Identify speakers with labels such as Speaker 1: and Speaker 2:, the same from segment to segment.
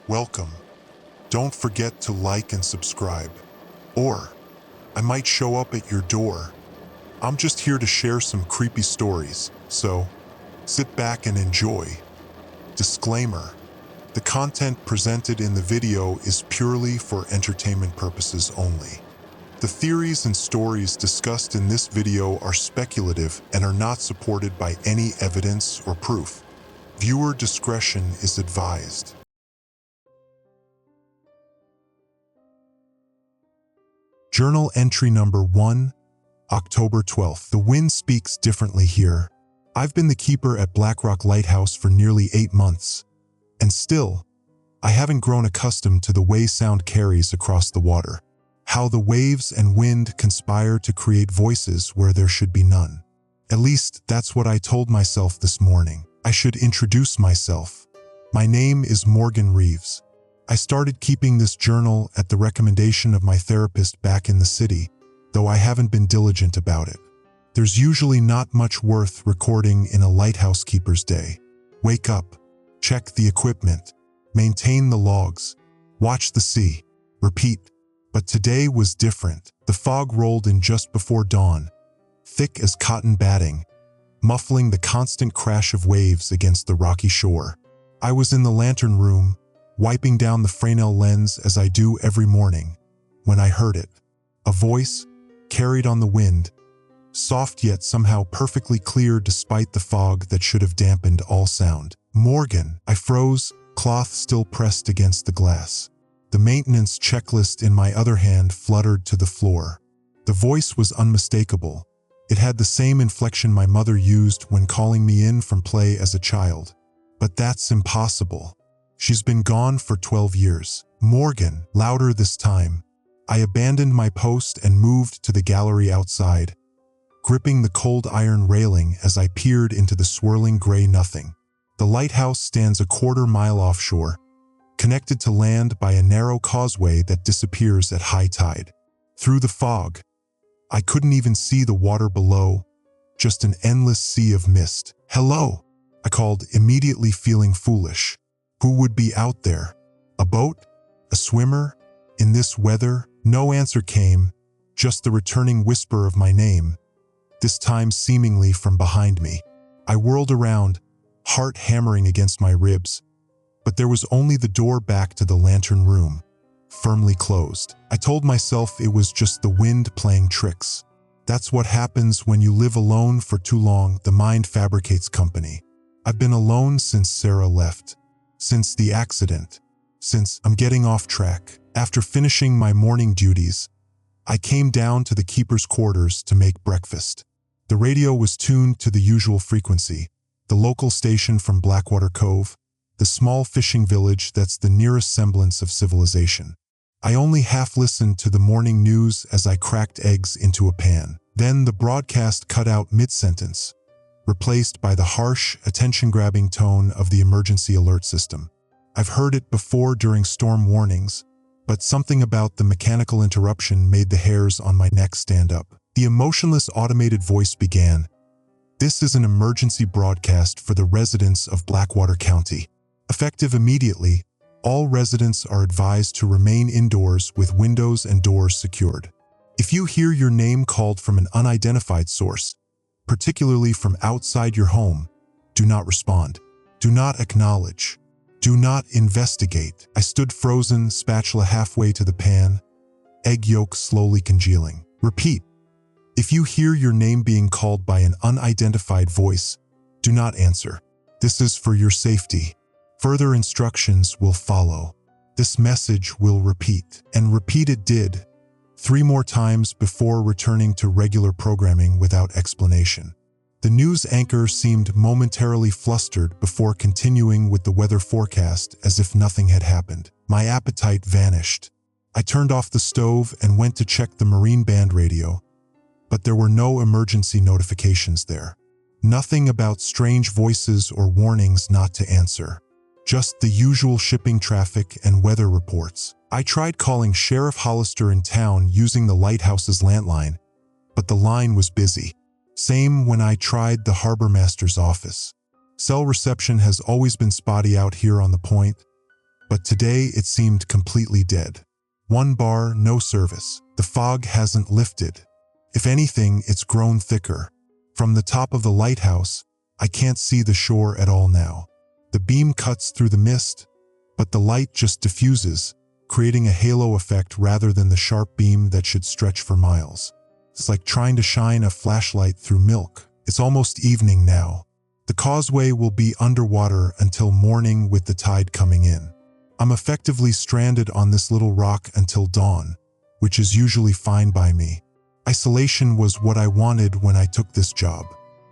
Speaker 1: welcome. Don't forget to like and subscribe. Or, I might show up at your door. I'm just here to share some creepy stories, so sit back and enjoy. Disclaimer: the content presented in the video is purely for entertainment purposes only. The theories and stories discussed in this video are speculative and are not supported by any evidence or proof. Viewer discretion is advised. Journal entry number 1, October 12th. The wind speaks differently here. I've been the keeper at Blackrock Lighthouse for nearly 8 months, and still, I haven't grown accustomed to the way sound carries across the water. How the waves and wind conspire to create voices where there should be none. At least, that's what I told myself this morning. I should introduce myself. My name is Morgan Reeves. I started keeping this journal at the recommendation of my therapist back in the city, though I haven't been diligent about it. There's usually not much worth recording in a lighthouse keeper's day. Wake up, check the equipment, maintain the logs, watch the sea, repeat. But today was different. The fog rolled in just before dawn, thick as cotton batting, muffling the constant crash of waves against the rocky shore. I was in the lantern room, wiping down the Fresnel lens as I do every morning, when I heard it. A voice, carried on the wind, soft yet somehow perfectly clear despite the fog that should have dampened all sound. Morgan. I froze, cloth still pressed against the glass. The maintenance checklist in my other hand fluttered to the floor. The voice was unmistakable. It had the same inflection my mother used when calling me in from play as a child. But that's impossible. She's been gone for 12 years. Morgan, louder this time. I abandoned my post and moved to the gallery outside, gripping the cold iron railing as I peered into the swirling gray nothing. The lighthouse stands a quarter-mile offshore, connected to land by a narrow causeway that disappears at high tide. Through the fog, I couldn't even see the water below, just an endless sea of mist. "Hello," I called, immediately feeling foolish. Who would be out there? A boat? A swimmer? In this weather? No answer came, just the returning whisper of my name, this time seemingly from behind me. I whirled around, heart hammering against my ribs, but there was only the door back to the lantern room, firmly closed. I told myself it was just the wind playing tricks. That's what happens when you live alone for too long. The mind fabricates company. I've been alone since Sarah left, since the accident, since I'm getting off track. After finishing my morning duties, I came down to the keeper's quarters to make breakfast. The radio was tuned to the usual frequency, the local station from Blackwater Cove, the small fishing village that's the nearest semblance of civilization. I only half listened to the morning news as I cracked eggs into a pan. Then the broadcast cut out mid-sentence, replaced by the harsh, attention-grabbing tone of the emergency alert system. I've heard it before during storm warnings, but something about the mechanical interruption made the hairs on my neck stand up. The emotionless automated voice began, "This is an emergency broadcast for the residents of Blackwater County. Effective immediately, all residents are advised to remain indoors with windows and doors secured. If you hear your name called from an unidentified source, particularly from outside your home, do not respond. Do not acknowledge. Do not investigate." I stood frozen, spatula halfway to the pan, egg yolk slowly congealing. "Repeat. If you hear your name being called by an unidentified voice, do not answer. This is for your safety. Further instructions will follow. This message will repeat." And repeat it did, 3 more times before returning to regular programming without explanation. The news anchor seemed momentarily flustered before continuing with the weather forecast as if nothing had happened. My appetite vanished. I turned off the stove and went to check the marine band radio, but there were no emergency notifications there. Nothing about strange voices or warnings not to answer. Just the usual shipping traffic and weather reports. I tried calling Sheriff Hollister in town using the lighthouse's landline, but the line was busy. Same when I tried the harbormaster's office. Cell reception has always been spotty out here on the point, but today it seemed completely dead. One bar, no service. The fog hasn't lifted. If anything, it's grown thicker. From the top of the lighthouse, I can't see the shore at all now. The beam cuts through the mist, but the light just diffuses, creating a halo effect rather than the sharp beam that should stretch for miles. It's like trying to shine a flashlight through milk. It's almost evening now. The causeway will be underwater until morning with the tide coming in. I'm effectively stranded on this little rock until dawn, which is usually fine by me. Isolation was what I wanted when I took this job.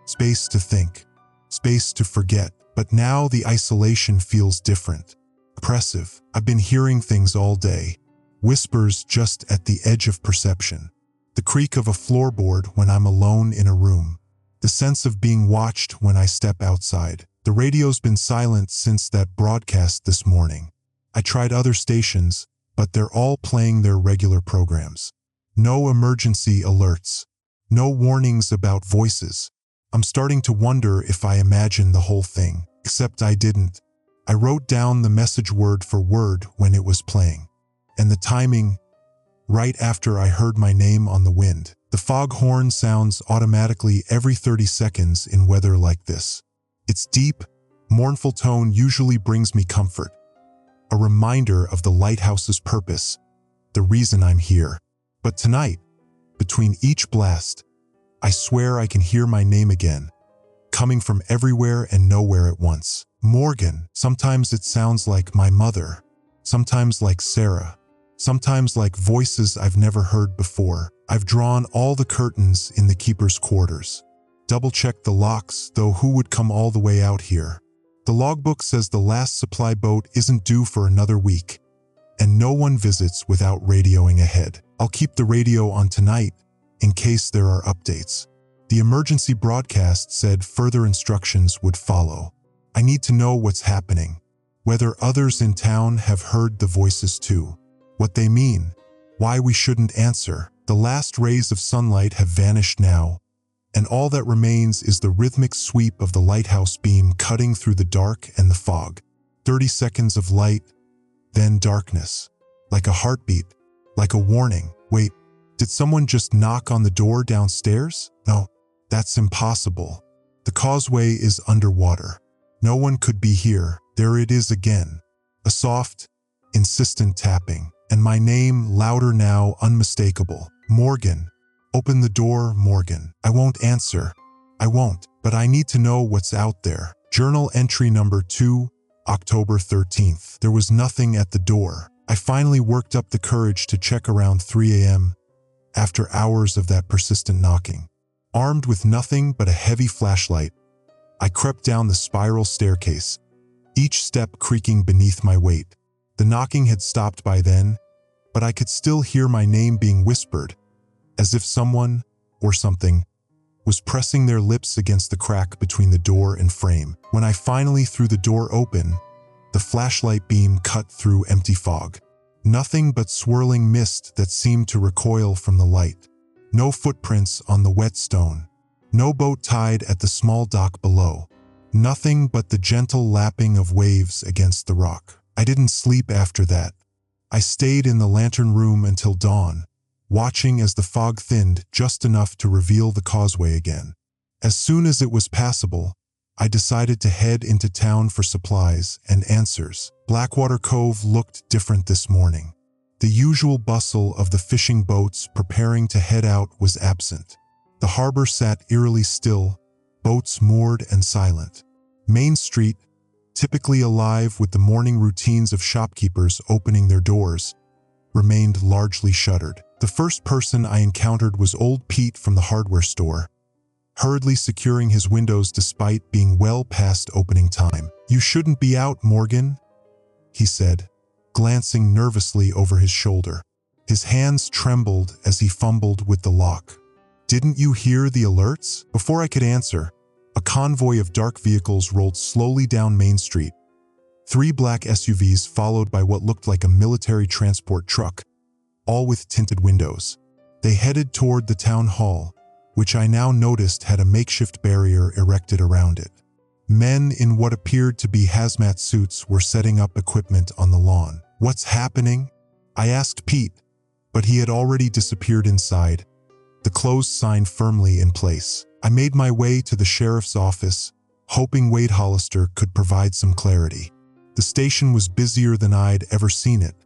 Speaker 1: Space to think, space to forget. But now the isolation feels different. Oppressive. I've been hearing things all day. Whispers just at the edge of perception. The creak of a floorboard when I'm alone in a room. The sense of being watched when I step outside. The radio's been silent since that broadcast this morning. I tried other stations, but they're all playing their regular programs. No emergency alerts. No warnings about voices. I'm starting to wonder if I imagined the whole thing, except I didn't. I wrote down the message word for word when it was playing. And the timing, right after I heard my name on the wind. The foghorn sounds automatically every 30 seconds in weather like this. Its deep, mournful tone usually brings me comfort. A reminder of the lighthouse's purpose, the reason I'm here. But tonight, between each blast, I swear I can hear my name again, coming from everywhere and nowhere at once. Morgan. Sometimes it sounds like my mother, sometimes like Sarah, sometimes like voices I've never heard before. I've drawn all the curtains in the keeper's quarters. Double-checked the locks, though who would come all the way out here? The logbook says the last supply boat isn't due for another week, and no one visits without radioing ahead. I'll keep the radio on tonight, in case there are updates. The emergency broadcast said further instructions would follow. I need to know what's happening, whether others in town have heard the voices too, what they mean, why we shouldn't answer. The last rays of sunlight have vanished now, and all that remains is the rhythmic sweep of the lighthouse beam cutting through the dark and the fog. 30 seconds of light, then darkness, like a heartbeat, like a warning. Wait. Did someone just knock on the door downstairs? No, that's impossible. The causeway is underwater. No one could be here. There it is again. A soft, insistent tapping. And my name, louder now, unmistakable. Morgan. Open the door, Morgan. I won't answer. I won't. But I need to know what's out there. Journal entry number 2, October 13th. There was nothing at the door. I finally worked up the courage to check around 3 a.m. after hours of that persistent knocking. Armed with nothing but a heavy flashlight, I crept down the spiral staircase, each step creaking beneath my weight. The knocking had stopped by then, but I could still hear my name being whispered, as if someone, or something, was pressing their lips against the crack between the door and frame. When I finally threw the door open, the flashlight beam cut through empty fog. Nothing but swirling mist that seemed to recoil from the light. No footprints on the wet stone. No boat tied at the small dock below. Nothing but the gentle lapping of waves against the rock. I didn't sleep after that. I stayed in the lantern room until dawn, watching as the fog thinned just enough to reveal the causeway again. As soon as it was passable, I decided to head into town for supplies and answers. Blackwater Cove looked different this morning. The usual bustle of the fishing boats preparing to head out was absent. The harbor sat eerily still, boats moored and silent. Main Street, typically alive with the morning routines of shopkeepers opening their doors, remained largely shuttered. The first person I encountered was old Pete from the hardware store, hurriedly securing his windows despite being well past opening time. "You shouldn't be out, Morgan," he said, glancing nervously over his shoulder. His hands trembled as he fumbled with the lock. "Didn't you hear the alerts?" Before I could answer, a convoy of dark vehicles rolled slowly down Main Street. 3 black SUVs followed by what looked like a military transport truck, all with tinted windows. They headed toward the town hall, which I now noticed had a makeshift barrier erected around it. Men in what appeared to be hazmat suits were setting up equipment on the lawn. "What's happening?" I asked Pete, but he had already disappeared inside, the closed sign firmly in place. I made my way to the sheriff's office, hoping Wade Hollister could provide some clarity. The station was busier than I'd ever seen it.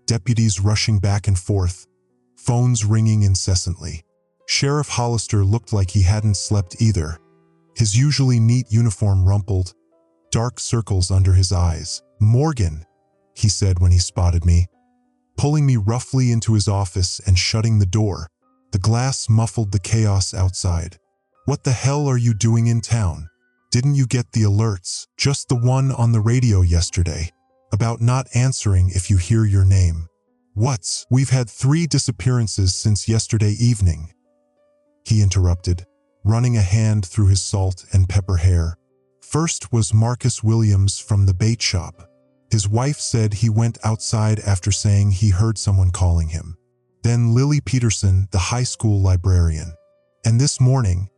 Speaker 1: Deputies rushing back and forth, phones ringing incessantly. Sheriff Hollister looked like he hadn't slept either. His usually neat uniform rumpled, dark circles under his eyes. "Morgan," he said when he spotted me, pulling me roughly into his office and shutting the door. The glass muffled the chaos outside. "What the hell are you doing in town? Didn't you get the alerts? Just the one on the radio yesterday, about not answering if you hear your name." We've had 3 disappearances since yesterday evening," he interrupted, running a hand through his salt and pepper hair. "First was Marcus Williams from the bait shop. His wife said he went outside after saying he heard someone calling him. Then Lily Peterson, the high school librarian. And this morning,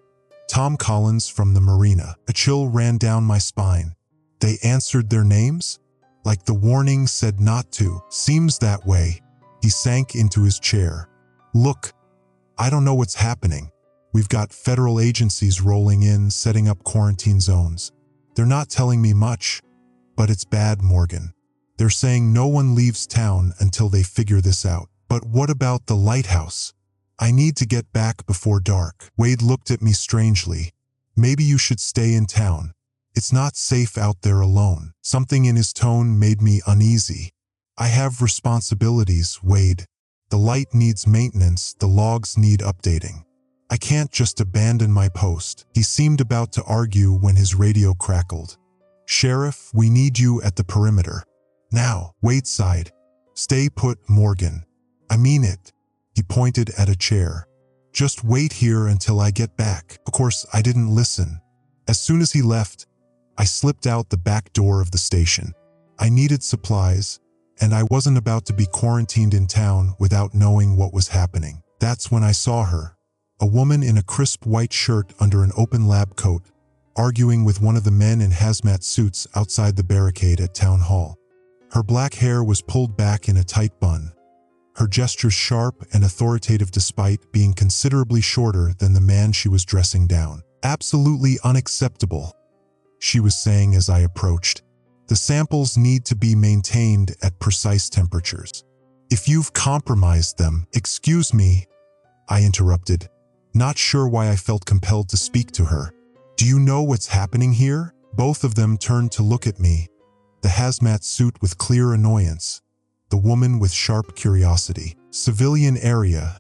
Speaker 1: Tom Collins from the marina." A chill ran down my spine. They answered their names? Like the warning said not to. "Seems that way." He sank into his chair. "Look, I don't know what's happening. We've got federal agencies rolling in, setting up quarantine zones. They're not telling me much, but it's bad, Morgan. They're saying no one leaves town until they figure this out." "But what about the lighthouse? I need to get back before dark." Wade looked at me strangely. "Maybe you should stay in town. It's not safe out there alone." Something in his tone made me uneasy. "I have responsibilities, Wade. The light needs maintenance, the logs need updating. I can't just abandon my post." He seemed about to argue when his radio crackled. "Sheriff, we need you at the perimeter. Now." Wade sighed. "Stay put, Morgan. I mean it." He pointed at a chair. "Just wait here until I get back." Of course, I didn't listen. As soon as he left, I slipped out the back door of the station. I needed supplies, and I wasn't about to be quarantined in town without knowing what was happening. That's when I saw her, a woman in a crisp white shirt under an open lab coat, arguing with one of the men in hazmat suits outside the barricade at Town Hall. Her black hair was pulled back in a tight bun, her gestures sharp and authoritative despite being considerably shorter than the man she was dressing down. "Absolutely unacceptable," she was saying as I approached. "The samples need to be maintained at precise temperatures. If you've compromised them..." "Excuse me," I interrupted, not sure why I felt compelled to speak to her. "Do you know what's happening here?" Both of them turned to look at me, the hazmat suit with clear annoyance, the woman with sharp curiosity. "Civilian area,"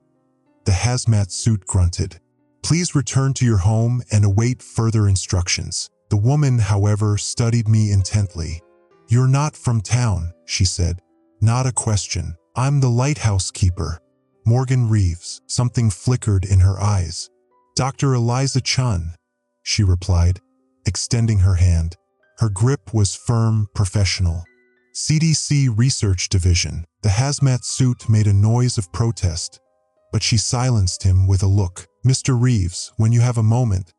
Speaker 1: the hazmat suit grunted. "Please return to your home and await further instructions." The woman, however, studied me intently. "You're not from town," she said. "Not a question. I'm the lighthouse keeper, Morgan Reeves." Something flickered in her eyes. "Dr. Eliza Chun," she replied, extending her hand. Her grip was firm, professional. "CDC Research Division." The hazmat suit made a noise of protest, but she silenced him with a look. "Mr. Reeves, when you have a moment,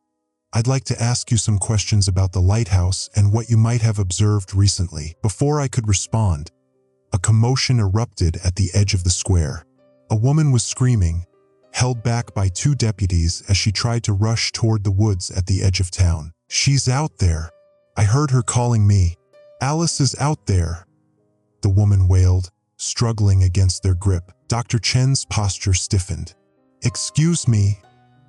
Speaker 1: I'd like to ask you some questions about the lighthouse and what you might have observed recently." Before I could respond, a commotion erupted at the edge of the square. A woman was screaming, held back by 2 deputies as she tried to rush toward the woods at the edge of town. "She's out there. I heard her calling me. Alice is out there," the woman wailed, struggling against their grip. Dr. Chen's posture stiffened. "Excuse me,"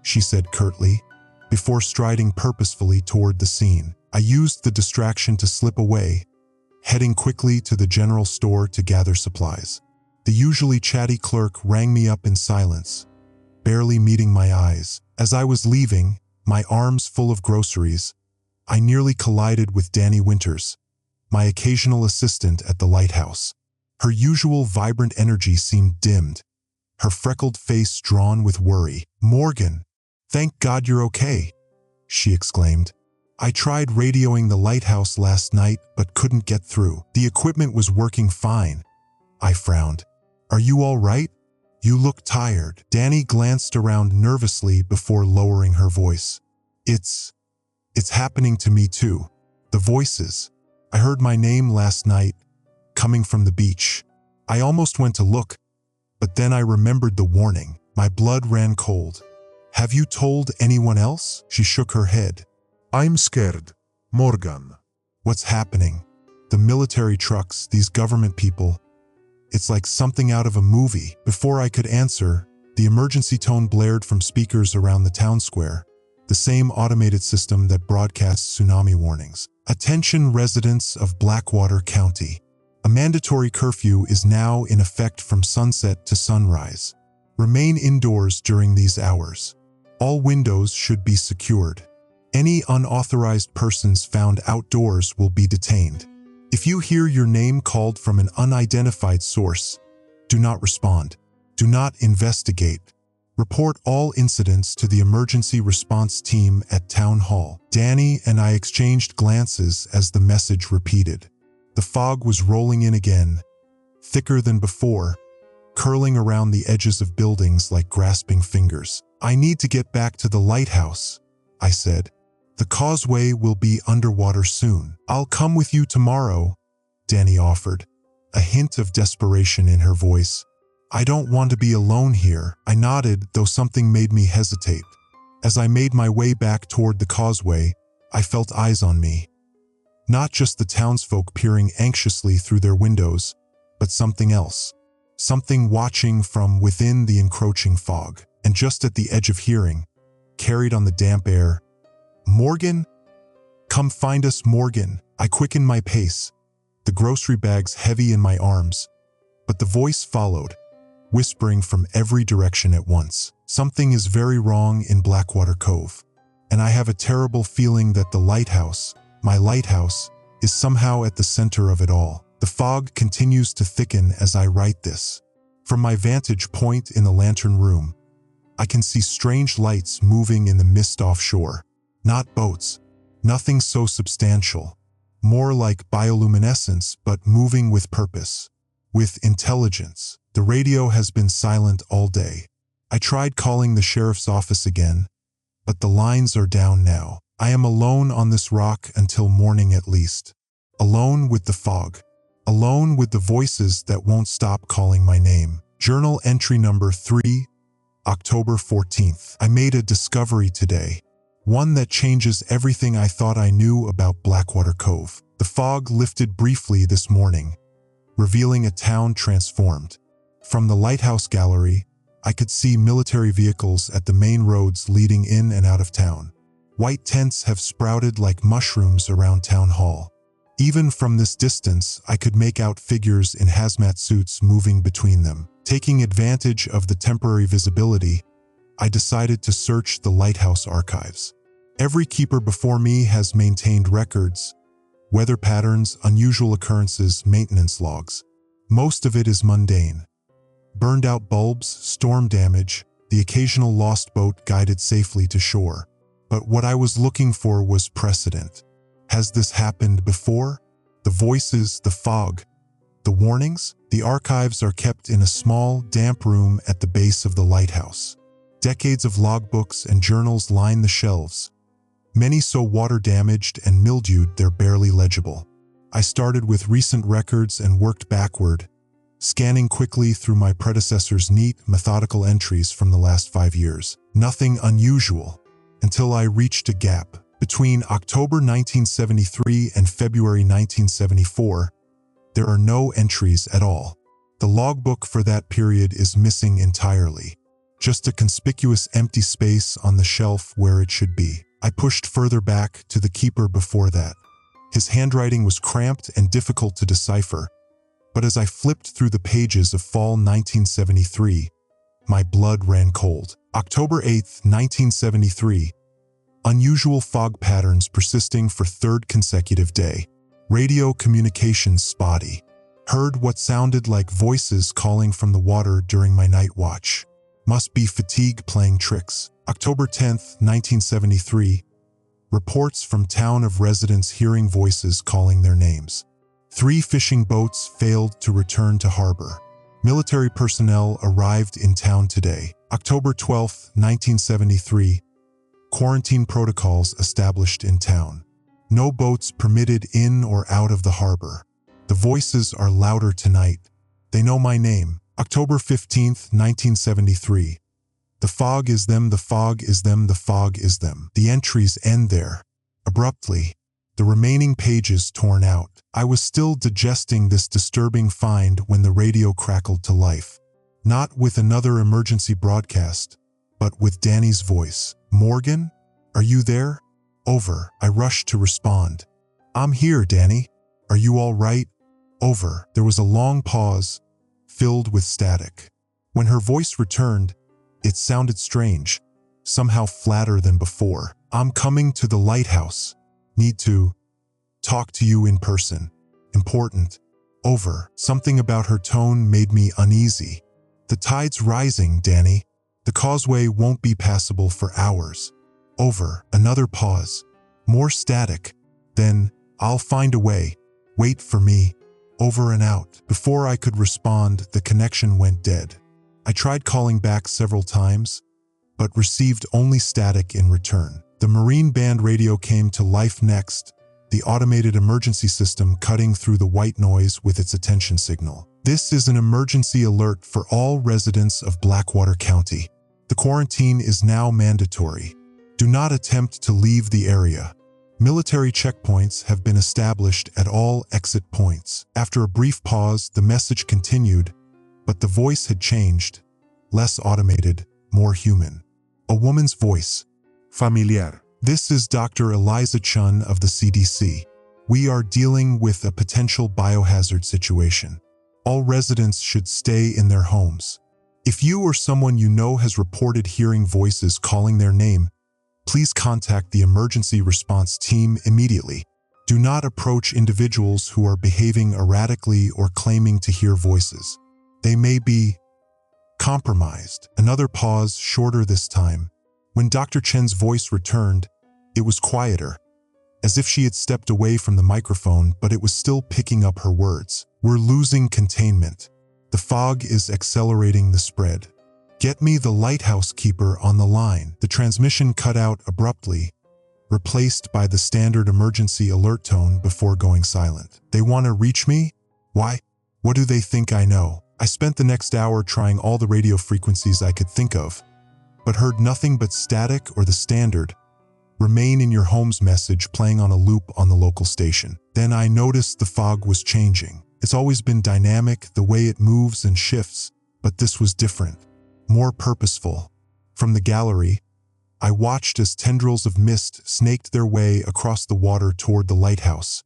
Speaker 1: she said curtly, before striding purposefully toward the scene. I used the distraction to slip away, heading quickly to the general store to gather supplies. The usually chatty clerk rang me up in silence, barely meeting my eyes. As I was leaving, my arms full of groceries, I nearly collided with Danny Winters, my occasional assistant at the lighthouse. Her usual vibrant energy seemed dimmed, her freckled face drawn with worry. "Morgan, thank God you're okay," she exclaimed. "I tried radioing the lighthouse last night but couldn't get through. The equipment was working fine." I frowned. "Are you all right? You look tired." Danny glanced around nervously before lowering her voice. It's happening to me too." The voices. I heard my name last night, coming from the beach. I almost went to look, but then I remembered the warning. My blood ran cold. Have you told anyone else? She shook her head.
Speaker 2: I'm scared, Morgan.
Speaker 1: What's happening? The military trucks, these government people. It's like something out of a movie. Before I could answer, the emergency tone blared from speakers around the town square, the same automated system that broadcasts tsunami warnings. Attention residents of Blackwater County. A mandatory curfew is now in effect from sunset to sunrise. Remain indoors during these hours. All windows should be secured. Any unauthorized persons found outdoors will be detained. If you hear your name called from an unidentified source, do not respond. Do not investigate. Report all incidents to the emergency response team at Town Hall. Danny and I exchanged glances as the message repeated. The fog was rolling in again, thicker than before, curling around the edges of buildings like grasping fingers. I need to get back to the lighthouse, I said. The causeway will be underwater soon. I'll come with you tomorrow, Danny offered, a hint of desperation in her voice. I don't want to be alone here. I nodded, though something made me hesitate. As I made my way back toward the causeway, I felt eyes on me. Not just the townsfolk peering anxiously through their windows, but something else. Something watching from within the encroaching fog. And just at the edge of hearing, carried on the damp air, Morgan? Come find us, Morgan. I quickened my pace, the grocery bags heavy in my arms. But the voice followed, whispering from every direction at once. Something is very wrong in Blackwater Cove, and I have a terrible feeling that the lighthouse, my lighthouse, is somehow at the center of it all. The fog continues to thicken as I write this. From my vantage point in the lantern room, I can see strange lights moving in the mist offshore. Not boats, nothing so substantial. More like bioluminescence, but moving with purpose, with intelligence. The radio has been silent all day. I tried calling the sheriff's office again, but the lines are down now. I am alone on this rock until morning at least. Alone with the fog. Alone with the voices that won't stop calling my name. Journal entry number 3, October 14th. I made a discovery today. One that changes everything I thought I knew about Blackwater Cove. The fog lifted briefly this morning, revealing a town transformed. From the lighthouse gallery, I could see military vehicles at the main roads leading in and out of town. White tents have sprouted like mushrooms around Town Hall. Even from this distance, I could make out figures in hazmat suits moving between them. Taking advantage of the temporary visibility, I decided to search the lighthouse archives. Every keeper before me has maintained records, weather patterns, unusual occurrences, maintenance logs. Most of it is mundane. Burned out bulbs, storm damage, the occasional lost boat guided safely to shore. But what I was looking for was precedent. Has this happened before? The voices, the fog, the warnings? The archives are kept in a small, damp room at the base of the lighthouse. Decades of logbooks and journals line the shelves. Many so water-damaged and mildewed they're barely legible. I started with recent records and worked backward, scanning quickly through my predecessor's neat, methodical entries from the last 5 years. Nothing unusual, until I reached a gap. Between October 1973 and February 1974, there are no entries at all. The logbook for that period is missing entirely. Just a conspicuous empty space on the shelf where it should be. I pushed further back to the keeper before that. His handwriting was cramped and difficult to decipher, but as I flipped through the pages of fall 1973, my blood ran cold. October 8, 1973. Unusual fog patterns persisting for third consecutive day. Radio communications spotty. Heard what sounded like voices calling from the water during my night watch. Must be fatigue playing tricks. October 10th, 1973. Reports from town of residents hearing voices calling their names. 3 fishing boats failed to return to harbor. Military personnel arrived in town today. October 12th, 1973. Quarantine protocols established in town. No boats permitted in or out of the harbor. The voices are louder tonight. They know my name. October 15th, 1973. The fog is them, the fog is them, the fog is them. The entries end there. Abruptly, the remaining pages torn out. I was still digesting this disturbing find when the radio crackled to life. Not with another emergency broadcast, but with Danny's voice. Morgan? Are you there? Over. I rushed to respond. I'm here, Danny. Are you all right? Over. There was a long pause, filled with static. When her voice returned, it sounded strange, somehow flatter than before. I'm coming to the lighthouse. Need to talk to you in person. Important. Over. Something about her tone made me uneasy. The tide's rising, Danny. The causeway won't be passable for hours. Over. Another pause. More static. Then, I'll find a way. Wait for me. Over and out. Before I could respond, the connection went dead. I tried calling back several times, but received only static in return. The Marine Band radio came to life next, the automated emergency system cutting through the white noise with its attention signal. This is an emergency alert for all residents of Blackwater County. The quarantine is now mandatory. Do not attempt to leave the area. Military checkpoints have been established at all exit points. After a brief pause, the message continued, but the voice had changed. Less automated, more human. A woman's voice.
Speaker 2: Familiar.
Speaker 1: This is Dr. Eliza Chun of the CDC. We are dealing with a potential biohazard situation. All residents should stay in their homes. If you or someone you know has reported hearing voices calling their name, please contact the emergency response team immediately. Do not approach individuals who are behaving erratically or claiming to hear voices. They may be compromised. Another pause, shorter this time. When Dr. Chen's voice returned, it was quieter, as if she had stepped away from the microphone, but it was still picking up her words. We're losing containment. The fog is accelerating the spread. Get me the lighthouse keeper on the line. The transmission cut out abruptly, replaced by the standard emergency alert tone before going silent. They want to reach me? Why? What do they think I know? I spent the next hour trying all the radio frequencies I could think of, but heard nothing but static or the standard "Remain in your home's" message playing on a loop on the local station. Then I noticed the fog was changing. It's always been dynamic, the way it moves and shifts, but this was different, more purposeful. From the gallery, I watched as tendrils of mist snaked their way across the water toward the lighthouse,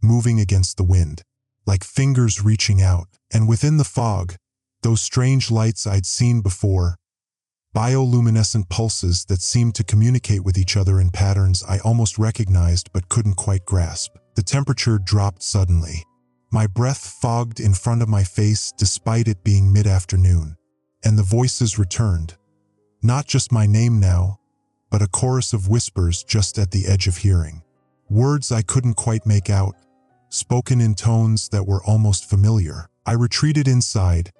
Speaker 1: moving against the wind, like fingers reaching out. And within the fog, those strange lights I'd seen before, bioluminescent pulses that seemed to communicate with each other in patterns I almost recognized but couldn't quite grasp. The temperature dropped suddenly. My breath fogged in front of my face despite it being mid-afternoon, and the voices returned. Not just my name now, but a chorus of whispers just at the edge of hearing. Words I couldn't quite make out, spoken in tones that were almost familiar. I retreated inside,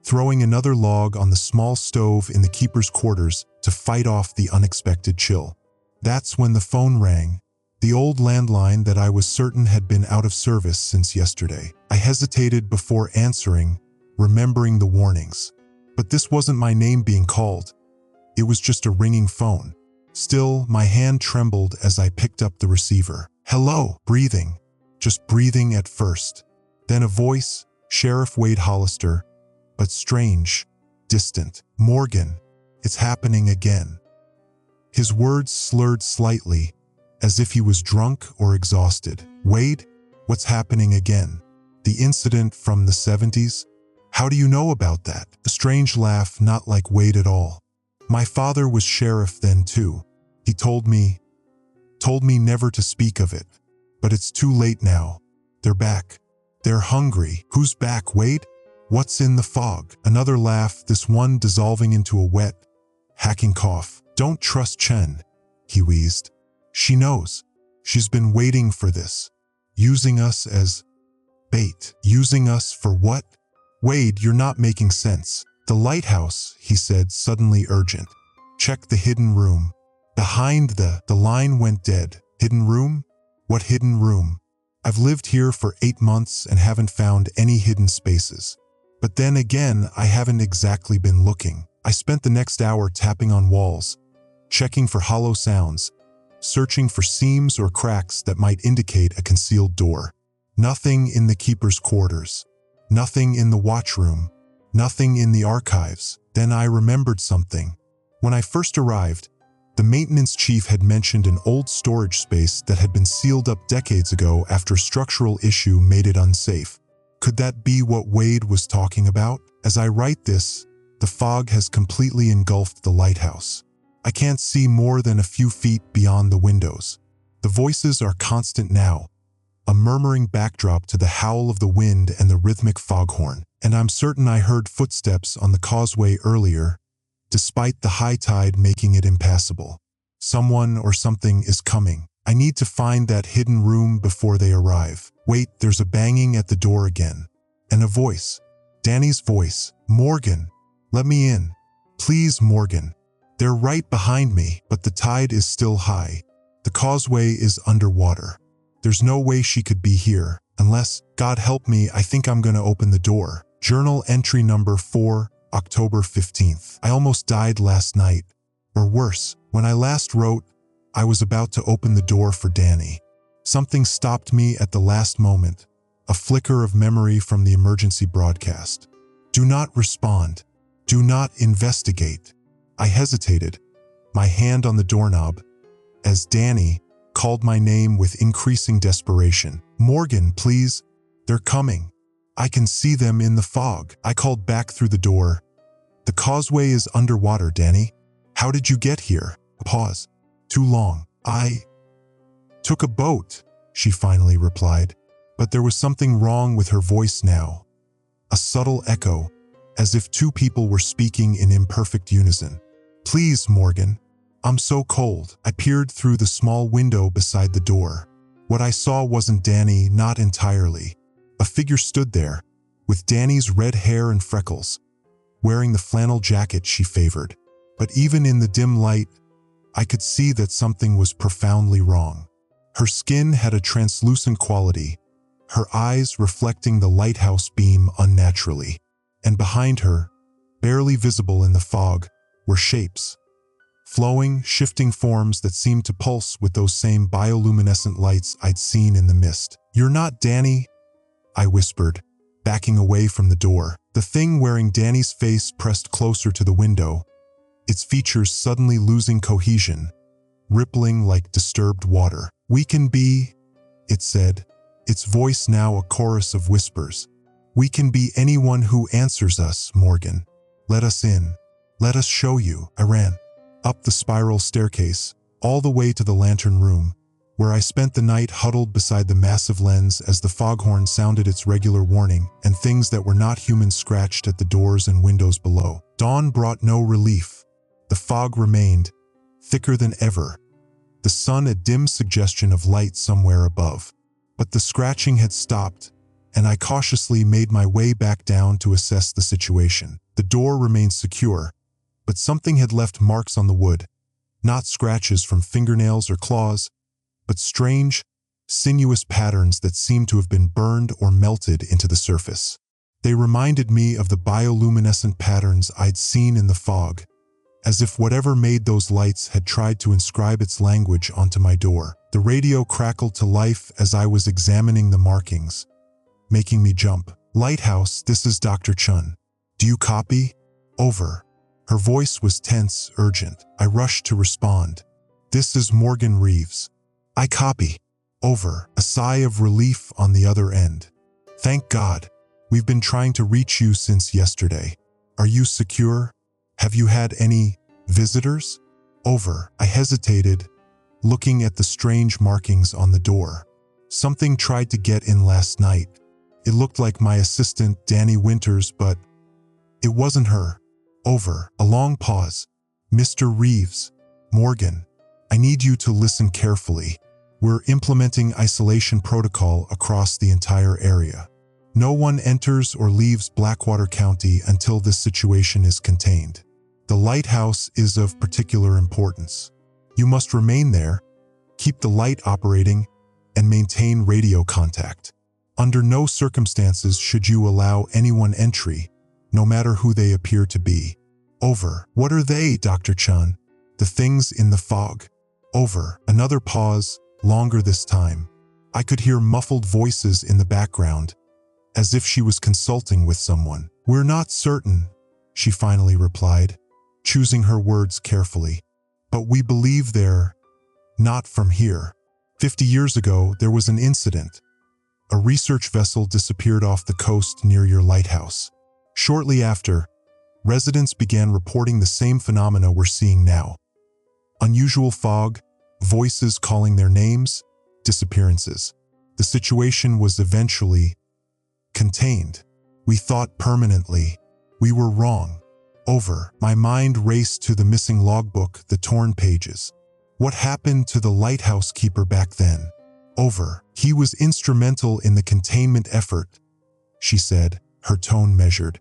Speaker 1: throwing another log on the small stove in the keeper's quarters to fight off the unexpected chill. That's when the phone rang, the old landline that I was certain had been out of service since yesterday. I hesitated before answering, remembering the warnings. But this wasn't my name being called. It was just a ringing phone. Still, my hand trembled as I picked up the receiver. Hello, breathing. Just breathing at first. Then a voice, Sheriff Wade Hollister, but strange, distant. Morgan, it's happening again. His words slurred slightly, as if he was drunk or exhausted. Wade, what's happening again? The incident from the 70s? How do you know about that? A strange laugh, not like Wade at all. My father was sheriff then too. He told me never to speak of it. But it's too late now. They're back. They're hungry. Who's back, Wade? What's in the fog? Another laugh, this one dissolving into a wet, hacking cough. Don't trust Chen, he wheezed. She knows. She's been waiting for this. Using us as bait. Using us for what? Wade, you're not making sense. The lighthouse, he said, suddenly urgent. Check the hidden room. Behind the line went dead. Hidden room? What hidden room? I've lived here for 8 months and haven't found any hidden spaces. But then again, I haven't exactly been looking. I spent the next hour tapping on walls, checking for hollow sounds, searching for seams or cracks that might indicate a concealed door. Nothing in the keeper's quarters. Nothing in the watchroom. Nothing in the archives. Then I remembered something. When I first arrived, the maintenance chief had mentioned an old storage space that had been sealed up decades ago after a structural issue made it unsafe. Could that be what Wade was talking about? As I write this, the fog has completely engulfed the lighthouse. I can't see more than a few feet beyond the windows. The voices are constant now, a murmuring backdrop to the howl of the wind and the rhythmic foghorn. And I'm certain I heard footsteps on the causeway earlier, despite the high tide making it impassable. Someone or something is coming. I need to find that hidden room before they arrive. Wait, there's a banging at the door again. And a voice. Danny's voice. Morgan, let me in. Please, Morgan. They're right behind me, but the tide is still high. The causeway is underwater. There's no way she could be here, unless, God help me, I think I'm gonna open the door. Journal entry number 4, October 15th. I almost died last night. Or worse, when I last wrote, I was about to open the door for Danny. Something stopped me at the last moment, a flicker of memory from the emergency broadcast. Do not respond. Do not investigate. I hesitated, my hand on the doorknob, as Danny called my name with increasing desperation. Morgan, please. They're coming. I can see them in the fog. I called back through the door. The causeway is underwater, Danny. How did you get here? A pause. Too long. I took a boat, she finally replied. But there was something wrong with her voice now. A subtle echo, as if two people were speaking in imperfect unison. Please, Morgan. I'm so cold. I peered through the small window beside the door. What I saw wasn't Danny, not entirely. A figure stood there, with Danny's red hair and freckles, wearing the flannel jacket she favored. But even in the dim light, I could see that something was profoundly wrong. Her skin had a translucent quality, her eyes reflecting the lighthouse beam unnaturally. And behind her, barely visible in the fog, were shapes. Flowing, shifting forms that seemed to pulse with those same bioluminescent lights I'd seen in the mist. You're not Danny, I whispered, backing away from the door. The thing wearing Danny's face pressed closer to the window, its features suddenly losing cohesion, rippling like disturbed water. We can be, it said, its voice now a chorus of whispers. We can be anyone who answers us, Morgan. Let us in. Let us show you. I ran up the spiral staircase, all the way to the lantern room, where I spent the night huddled beside the massive lens as the foghorn sounded its regular warning, and things that were not human scratched at the doors and windows below. Dawn brought no relief. The fog remained, thicker than ever, the sun a dim suggestion of light somewhere above. But the scratching had stopped, and I cautiously made my way back down to assess the situation. The door remained secure, but something had left marks on the wood, not scratches from fingernails or claws, but strange, sinuous patterns that seemed to have been burned or melted into the surface. They reminded me of the bioluminescent patterns I'd seen in the fog, as if whatever made those lights had tried to inscribe its language onto my door. The radio crackled to life as I was examining the markings, making me jump. Lighthouse, this is Dr. Chun. Do you copy? Over. Her voice was tense, urgent. I rushed to respond. This is Morgan Reeves. I copy. Over. A sigh of relief on the other end. Thank God. We've been trying to reach you since yesterday. Are you secure? Have you had any visitors? Over. I hesitated, looking at the strange markings on the door. Something tried to get in last night. It looked like my assistant, Danny Winters, but it wasn't her. Over. A long pause. Mr. Reeves. Morgan. I need you to listen carefully. We're implementing isolation protocol across the entire area. No one enters or leaves Blackwater County until this situation is contained. The lighthouse is of particular importance. You must remain there, keep the light operating, and maintain radio contact. Under no circumstances should you allow anyone entry, no matter who they appear to be. Over. What are they, Dr. Chun? The things in the fog. Over. Another pause, longer this time. I could hear muffled voices in the background, as if she was consulting with someone. We're not certain, she finally replied, choosing her words carefully. But we believe they're not from here. 50 years ago, there was an incident. A research vessel disappeared off the coast near your lighthouse. Shortly after, residents began reporting the same phenomena we're seeing now. Unusual fog, voices calling their names, disappearances. The situation was eventually contained. We thought permanently. We were wrong. Over. My mind raced to the missing logbook, the torn pages. What happened to the lighthouse keeper back then? Over. He was instrumental in the containment effort, she said, her tone measured.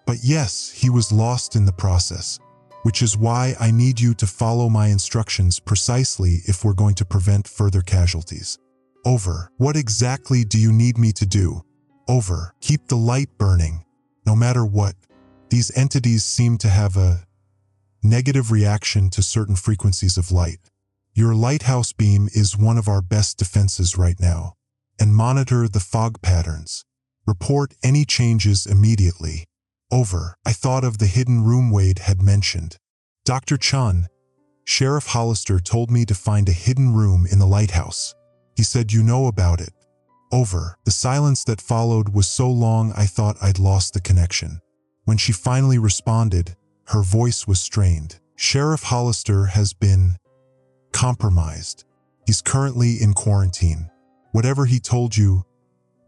Speaker 1: But yes, he was lost in the process, which is why I need you to follow my instructions precisely if we're going to prevent further casualties. Over. What exactly do you need me to do? Over. Keep the light burning, no matter what. These entities seem to have a negative reaction to certain frequencies of light. Your lighthouse beam is one of our best defenses right now. And monitor the fog patterns. Report any changes immediately. Over. I thought of the hidden room Wade had mentioned. Dr. Chun, Sheriff Hollister told me to find a hidden room in the lighthouse. He said you know about it. Over. The silence that followed was so long I thought I'd lost the connection. When she finally responded, her voice was strained. Sheriff Hollister has been compromised. He's currently in quarantine. Whatever he told you,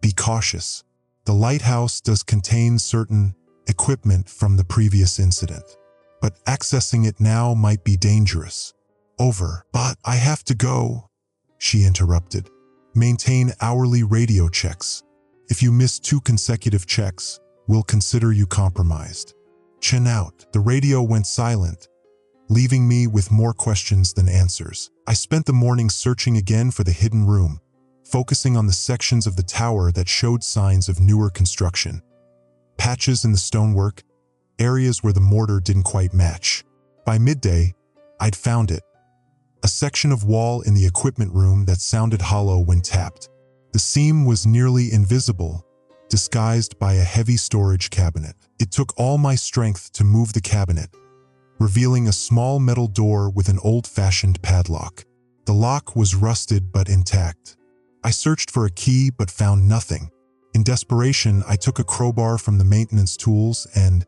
Speaker 1: be cautious. The lighthouse does contain certain equipment from the previous incident, but accessing it now might be dangerous. Over. But I have to go, she interrupted. Maintain hourly radio checks. If you miss 2 consecutive checks, we'll consider you compromised. Chin out. The radio went silent, leaving me with more questions than answers. I spent the morning searching again for the hidden room, focusing on the sections of the tower that showed signs of newer construction. Patches in the stonework, areas where the mortar didn't quite match. By midday, I'd found it. A section of wall in the equipment room that sounded hollow when tapped. The seam was nearly invisible, disguised by a heavy storage cabinet. It took all my strength to move the cabinet, revealing a small metal door with an old-fashioned padlock. The lock was rusted but intact. I searched for a key but found nothing. In desperation, I took a crowbar from the maintenance tools and,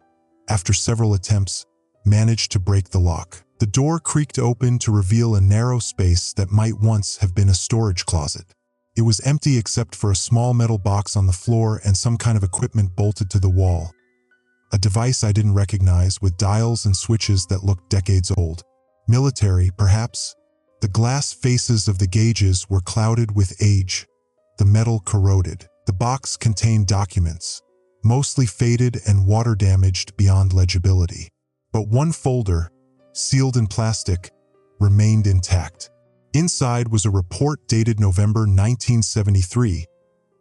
Speaker 1: after several attempts, managed to break the lock. The door creaked open to reveal a narrow space that might once have been a storage closet. It was empty except for a small metal box on the floor and some kind of equipment bolted to the wall. A device I didn't recognize with dials and switches that looked decades old. Military, perhaps? The glass faces of the gauges were clouded with age, the metal corroded. The box contained documents, mostly faded and water-damaged beyond legibility. But one folder, sealed in plastic, remained intact. Inside was a report dated November 1973,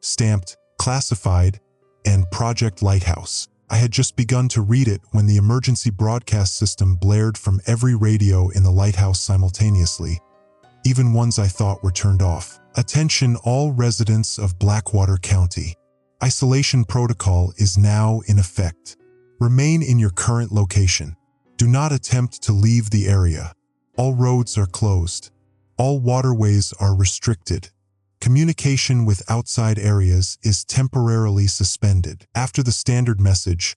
Speaker 1: stamped Classified and Project Lighthouse. I had just begun to read it when the emergency broadcast system blared from every radio in the lighthouse simultaneously, even ones I thought were turned off. Attention all residents of Blackwater County. Isolation protocol is now in effect. Remain in your current location. Do not attempt to leave the area. All roads are closed. All waterways are restricted. Communication with outside areas is temporarily suspended. After the standard message,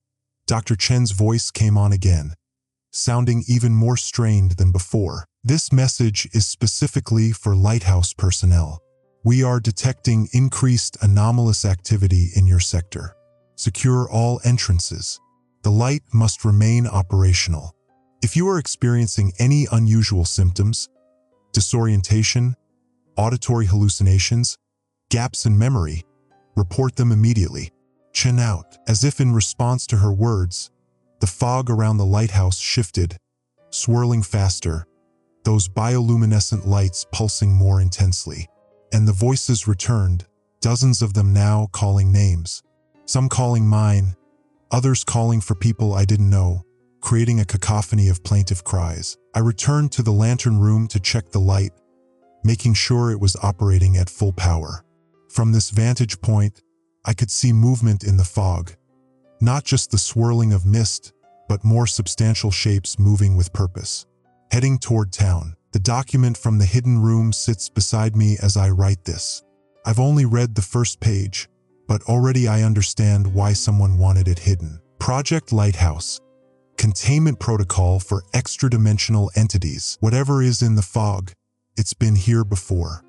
Speaker 1: Dr. Chen's voice came on again, sounding even more strained than before. This message is specifically for lighthouse personnel. We are detecting increased anomalous activity in your sector. Secure all entrances. The light must remain operational. If you are experiencing any unusual symptoms, disorientation, auditory hallucinations, gaps in memory, report them immediately. Chin out. As if in response to her words, the fog around the lighthouse shifted, swirling faster, those bioluminescent lights pulsing more intensely. And the voices returned, dozens of them now calling names. Some calling mine, others calling for people I didn't know, creating a cacophony of plaintive cries. I returned to the lantern room to check the light, making sure it was operating at full power. From this vantage point, I could see movement in the fog. Not just the swirling of mist, but more substantial shapes moving with purpose. Heading toward town. The document from the hidden room sits beside me as I write this. I've only read the first page, but already I understand why someone wanted it hidden. Project Lighthouse. Containment protocol for extra-dimensional entities. Whatever is in the fog, it's been here before.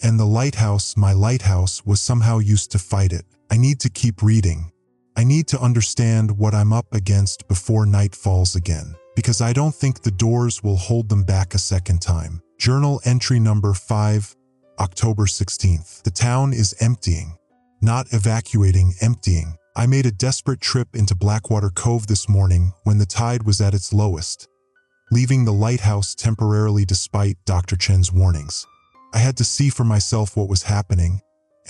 Speaker 1: And the lighthouse, my lighthouse, was somehow used to fight it. I need to keep reading. I need to understand what I'm up against before night falls again, because I don't think the doors will hold them back a second time. Journal entry number 5, October 16th. The town is emptying. Not evacuating, emptying. I made a desperate trip into Blackwater Cove this morning when the tide was at its lowest, leaving the lighthouse temporarily despite Dr. Chen's warnings. I had to see for myself what was happening,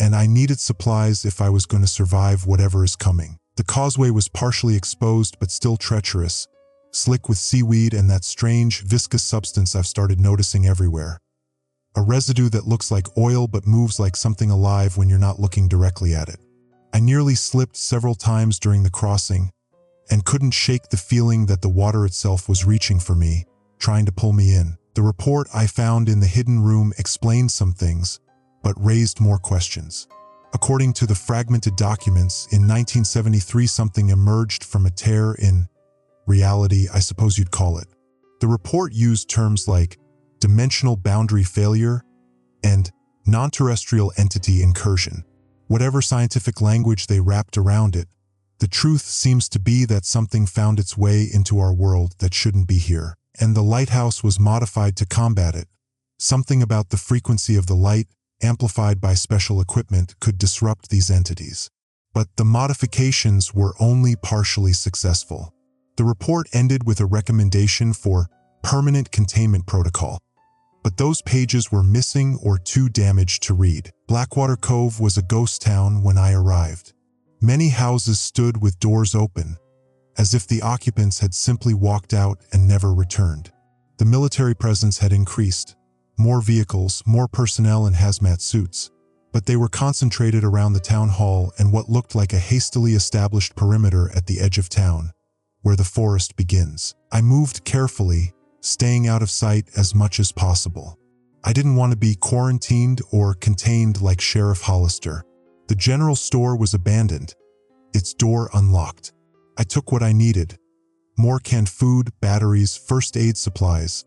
Speaker 1: and I needed supplies if I was going to survive whatever is coming. The causeway was partially exposed but still treacherous, slick with seaweed and that strange, viscous substance I've started noticing everywhere. A residue that looks like oil but moves like something alive when you're not looking directly at it. I nearly slipped several times during the crossing and couldn't shake the feeling that the water itself was reaching for me, trying to pull me in. The report I found in the hidden room explained some things, but raised more questions. According to the fragmented documents, in 1973 something emerged from a tear in reality, I suppose you'd call it. The report used terms like dimensional boundary failure and non-terrestrial entity incursion. Whatever scientific language they wrapped around it, the truth seems to be that something found its way into our world that shouldn't be here, and the lighthouse was modified to combat it. Something about the frequency of the light, amplified by special equipment, could disrupt these entities. But the modifications were only partially successful. The report ended with a recommendation for permanent containment protocol, but those pages were missing or too damaged to read. Blackwater Cove was a ghost town when I arrived. Many houses stood with doors open, as if the occupants had simply walked out and never returned. The military presence had increased. More vehicles, more personnel in hazmat suits, but they were concentrated around the town hall and what looked like a hastily established perimeter at the edge of town, where the forest begins. I moved carefully, staying out of sight as much as possible. I didn't want to be quarantined or contained like Sheriff Hollister. The general store was abandoned, its door unlocked. I took what I needed: more canned food, batteries, first aid supplies,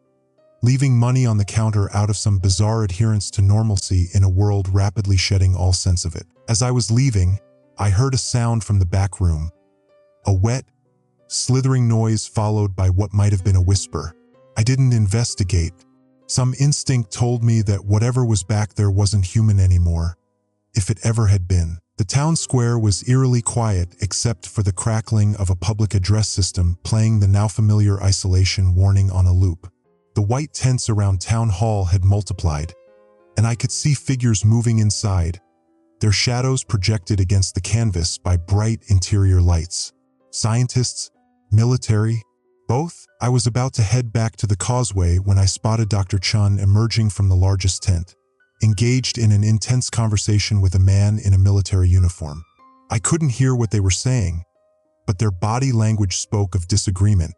Speaker 1: leaving money on the counter out of some bizarre adherence to normalcy in a world rapidly shedding all sense of it. As I was leaving, I heard a sound from the back room. A wet, slithering noise followed by what might have been a whisper. I didn't investigate. Some instinct told me that whatever was back there wasn't human anymore, if it ever had been. The town square was eerily quiet except for the crackling of a public address system playing the now familiar isolation warning on a loop. The white tents around town hall had multiplied, and I could see figures moving inside, their shadows projected against the canvas by bright interior lights. Scientists, military, both. I was about to head back to the causeway when I spotted Dr. Chun emerging from the largest tent, engaged in an intense conversation with a man in a military uniform. I couldn't hear what they were saying, but their body language spoke of disagreement,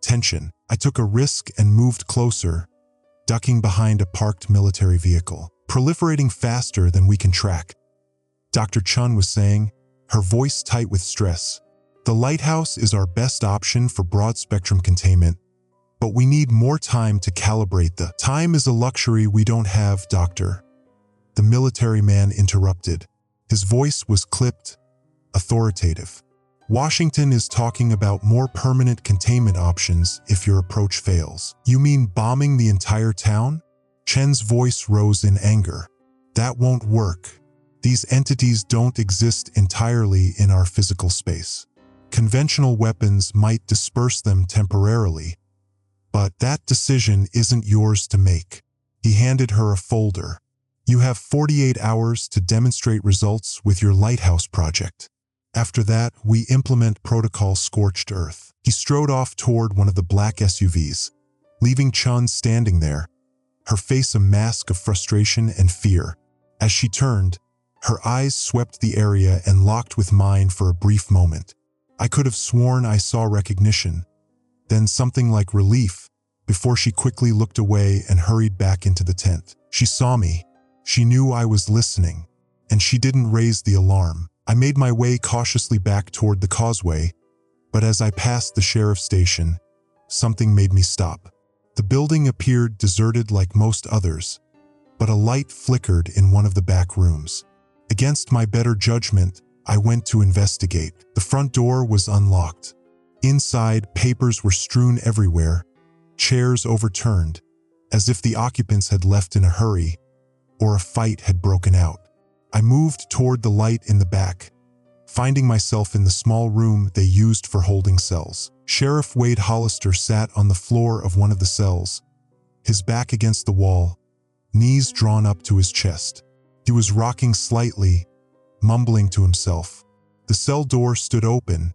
Speaker 1: tension. I took a risk and moved closer, ducking behind a parked military vehicle. Proliferating faster than we can track, Dr. Chun was saying, her voice tight with stress. The lighthouse is our best option for broad-spectrum containment, but we need more time to calibrate the time is a luxury we don't have, Doctor. The military man interrupted. His voice was clipped, authoritative. Washington is talking about more permanent containment options if your approach fails. You mean bombing the entire town? Chen's voice rose in anger. That won't work. These entities don't exist entirely in our physical space. Conventional weapons might disperse them temporarily, but that decision isn't yours to make. He handed her a folder. You have 48 hours to demonstrate results with your lighthouse project. After that, we implement Protocol Scorched Earth. He strode off toward one of the black SUVs, leaving Chun standing there, her face a mask of frustration and fear. As she turned, her eyes swept the area and locked with mine for a brief moment. I could have sworn I saw recognition, then something like relief, before she quickly looked away and hurried back into the tent. She saw me. She knew I was listening, and she didn't raise the alarm. I made my way cautiously back toward the causeway, but as I passed the sheriff's station, something made me stop. The building appeared deserted like most others, but a light flickered in one of the back rooms. Against my better judgment, I went to investigate. The front door was unlocked. Inside, papers were strewn everywhere, chairs overturned, as if the occupants had left in a hurry, or a fight had broken out. I moved toward the light in the back, finding myself in the small room they used for holding cells. Sheriff Wade Hollister sat on the floor of one of the cells, his back against the wall, knees drawn up to his chest. He was rocking slightly, mumbling to himself. The cell door stood open,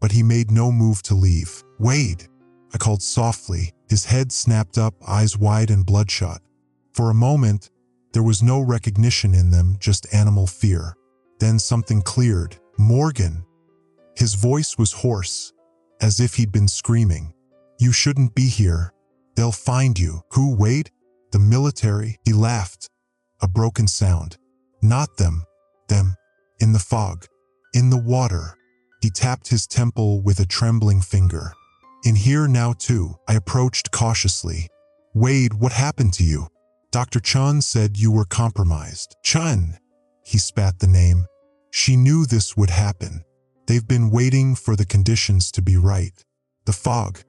Speaker 1: but he made no move to leave. "Wade," I called softly. His head snapped up, eyes wide and bloodshot. For a moment, there was no recognition in them, just animal fear. Then something cleared. "Morgan." His voice was hoarse, as if he'd been screaming. "You shouldn't be here. They'll find you." "Who, Wade? The military?" He laughed, a broken sound. "Not them. Them. In the fog. In the water." He tapped his temple with a trembling finger. "In here now too." I approached cautiously. "Wade, what happened to you?" "Dr. Chun said you were compromised." "Chun?" He spat the name. She knew this would happen. They've been waiting for the conditions to be right. The fog.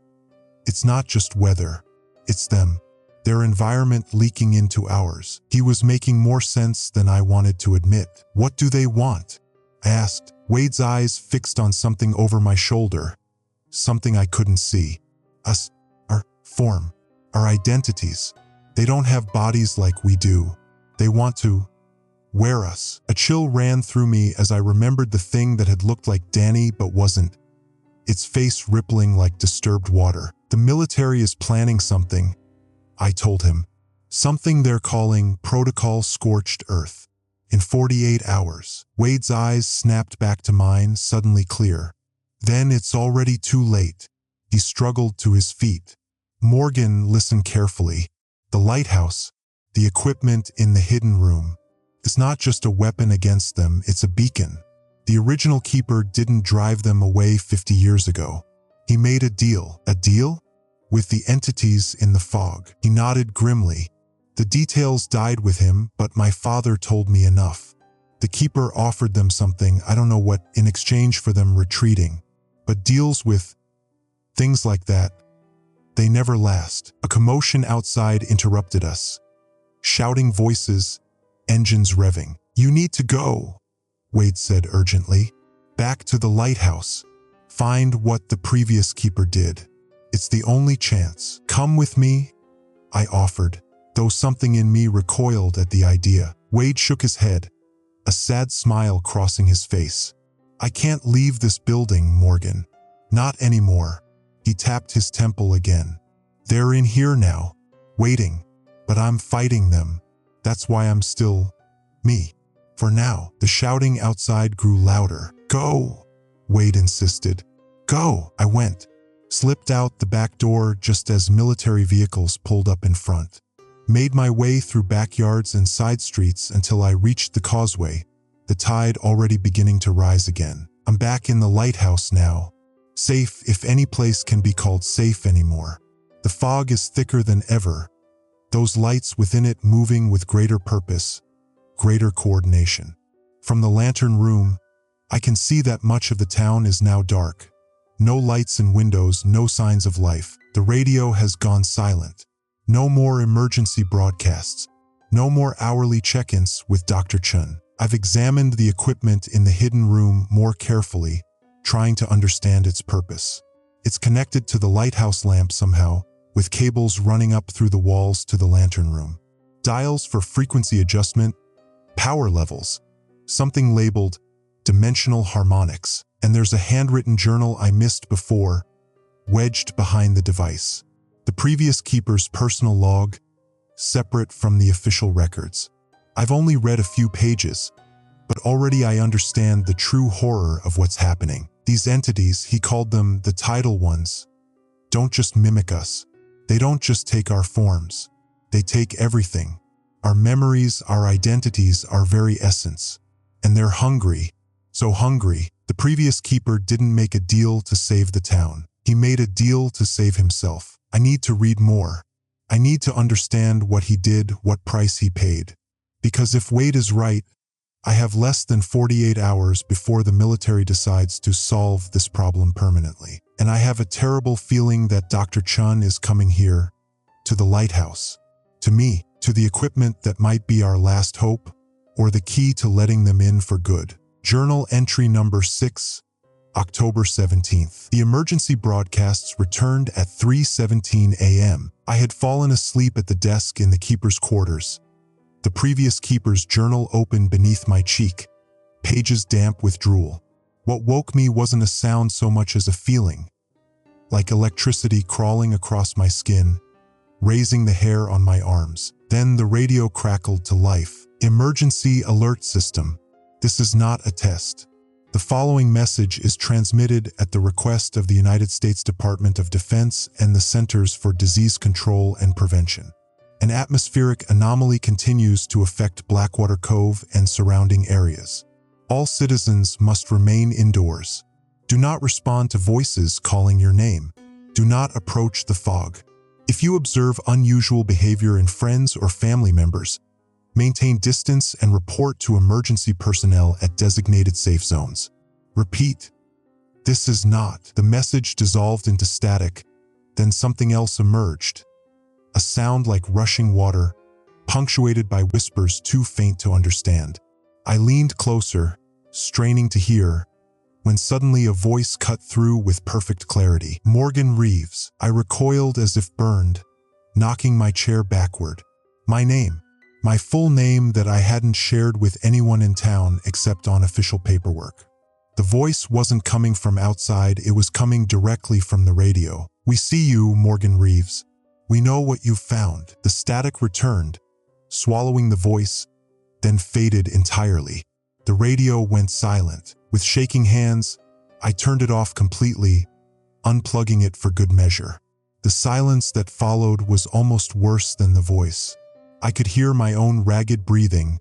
Speaker 1: It's not just weather. It's them. Their environment leaking into ours. He was making more sense than I wanted to admit. "What do they want?" I asked, Wade's eyes fixed on something over my shoulder. Something I couldn't see. Us. Our form. Our identities. They don't have bodies like we do. They want to wear us. A chill ran through me as I remembered the thing that had looked like Danny but wasn't, its face rippling like disturbed water. "The military is planning something," I told him. "Something they're calling Protocol Scorched Earth. In 48 hours. Wade's eyes snapped back to mine, suddenly clear. "Then it's already too late." He struggled to his feet. "Morgan, listen carefully. The lighthouse, the equipment in the hidden room, it's not just a weapon against them, it's a beacon. The original keeper didn't drive them away 50 years ago. He made a deal." "A deal?" "With the entities in the fog." He nodded grimly. "The details died with him, but my father told me enough. The keeper offered them something, I don't know what, in exchange for them retreating. But deals with things like that, they never last." A commotion outside interrupted us. Shouting voices, engines revving. "You need to go," Wade said urgently. "Back to the lighthouse. Find what the previous keeper did. It's the only chance." "Come with me," I offered, though something in me recoiled at the idea. Wade shook his head, a sad smile crossing his face. "I can't leave this building, Morgan. Not anymore." He tapped his temple again. "They're in here now, waiting, but I'm fighting them. That's why I'm still me. For now." The shouting outside grew louder. "Go," Wade insisted. "Go." I went, slipped out the back door just as military vehicles pulled up in front. Made my way through backyards and side streets until I reached the causeway, the tide already beginning to rise again. I'm back in the lighthouse now. Safe, if any place can be called safe anymore. The fog is thicker than ever, those lights within it moving with greater purpose, greater coordination. From the lantern room, I can see that much of the town is now dark. No lights in windows, no signs of life. The radio has gone silent. No more emergency broadcasts. No more hourly check-ins with Dr. Chun. I've examined the equipment in the hidden room more carefully, trying to understand its purpose. It's connected to the lighthouse lamp somehow, with cables running up through the walls to the lantern room. dials for frequency adjustment, power levels, something labeled dimensional harmonics, and there's a handwritten journal I missed before, wedged behind the device. The previous keeper's personal log, separate from the official records. I've only read a few pages, but already I understand the true horror of what's happening. These entities, he called them the tidal ones, don't just mimic us. They don't just take our forms. They take everything. Our memories, our identities, our very essence. And they're hungry. So hungry, the previous keeper didn't make a deal to save the town. He made a deal to save himself. I need to read more. I need to understand what he did, what price he paid. Because if Wade is right, I have less than 48 hours before the military decides to solve this problem permanently. And I have a terrible feeling that Dr. Chun is coming here, to the lighthouse, to me, to the equipment that might be our last hope, or the key to letting them in for good. Journal entry number 6, October 17th. The emergency broadcasts returned at 3:17 a.m. I had fallen asleep at the desk in the keeper's quarters. The previous keeper's journal open beneath my cheek, pages damp with drool. What woke me wasn't a sound so much as a feeling, like electricity crawling across my skin, raising the hair on my arms. Then the radio crackled to life. Emergency alert system. This is not a test. The following message is transmitted at the request of the United States Department of Defense and the Centers for Disease Control and Prevention. An atmospheric anomaly continues to affect Blackwater Cove and surrounding areas. All citizens must remain indoors. Do not respond to voices calling your name. Do not approach the fog. If you observe unusual behavior in friends or family members, maintain distance and report to emergency personnel at designated safe zones. Repeat. This is not. The message dissolved into static, then something else emerged. A sound like rushing water, punctuated by whispers too faint to understand. I leaned closer, straining to hear, when suddenly a voice cut through with perfect clarity. Morgan Reeves. I recoiled as if burned, knocking my chair backward. My name. My full name that I hadn't shared with anyone in town except on official paperwork. The voice wasn't coming from outside, it was coming directly from the radio. We see you, Morgan Reeves. We know what you've found. The static returned, swallowing the voice, then faded entirely. The radio went silent. With shaking hands, I turned it off completely, unplugging it for good measure. The silence that followed was almost worse than the voice. I could hear my own ragged breathing,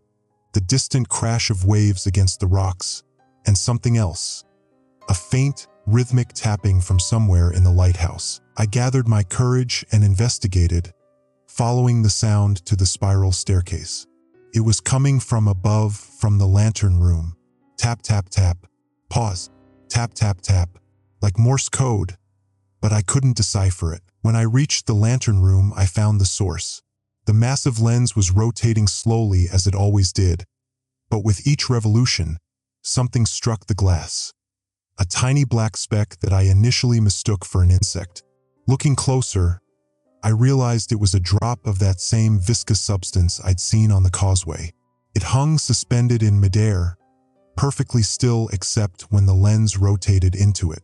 Speaker 1: the distant crash of waves against the rocks, and something else. A faint, rhythmic tapping from somewhere in the lighthouse. I gathered my courage and investigated, following the sound to the spiral staircase. It was coming from above, from the lantern room. Tap, tap, tap. Pause. Tap, tap, tap. Like Morse code. But I couldn't decipher it. When I reached the lantern room, I found the source. The massive lens was rotating slowly as it always did. But with each revolution, something struck the glass. A tiny black speck that I initially mistook for an insect. Looking closer, I realized it was a drop of that same viscous substance I'd seen on the causeway. It hung suspended in midair, perfectly still except when the lens rotated into it.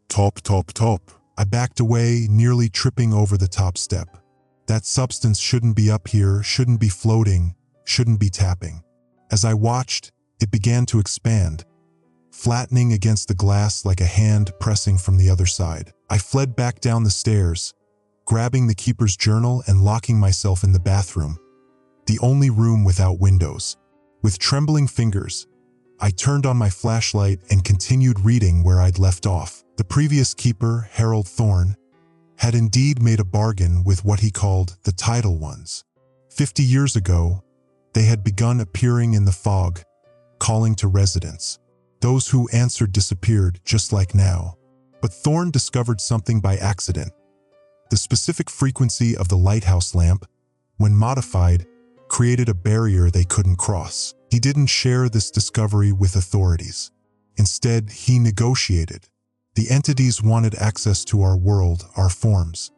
Speaker 1: Top, top, top. I backed away, nearly tripping over the top step. That substance shouldn't be up here, shouldn't be floating, shouldn't be tapping. As I watched, it began to expand, flattening against the glass like a hand pressing from the other side. I fled back down the stairs, grabbing the keeper's journal and locking myself in the bathroom, the only room without windows. With trembling fingers, I turned on my flashlight and continued reading where I'd left off. The previous keeper, Harold Thorne, had indeed made a bargain with what he called the tidal ones. 50 years ago, they had begun appearing in the fog, calling to residents. Those who answered disappeared, just like now. But Thorne discovered something by accident. The specific frequency of the lighthouse lamp, when modified, created a barrier they couldn't cross. He didn't share this discovery with authorities. Instead, he negotiated. The entities wanted access to our world, our forms.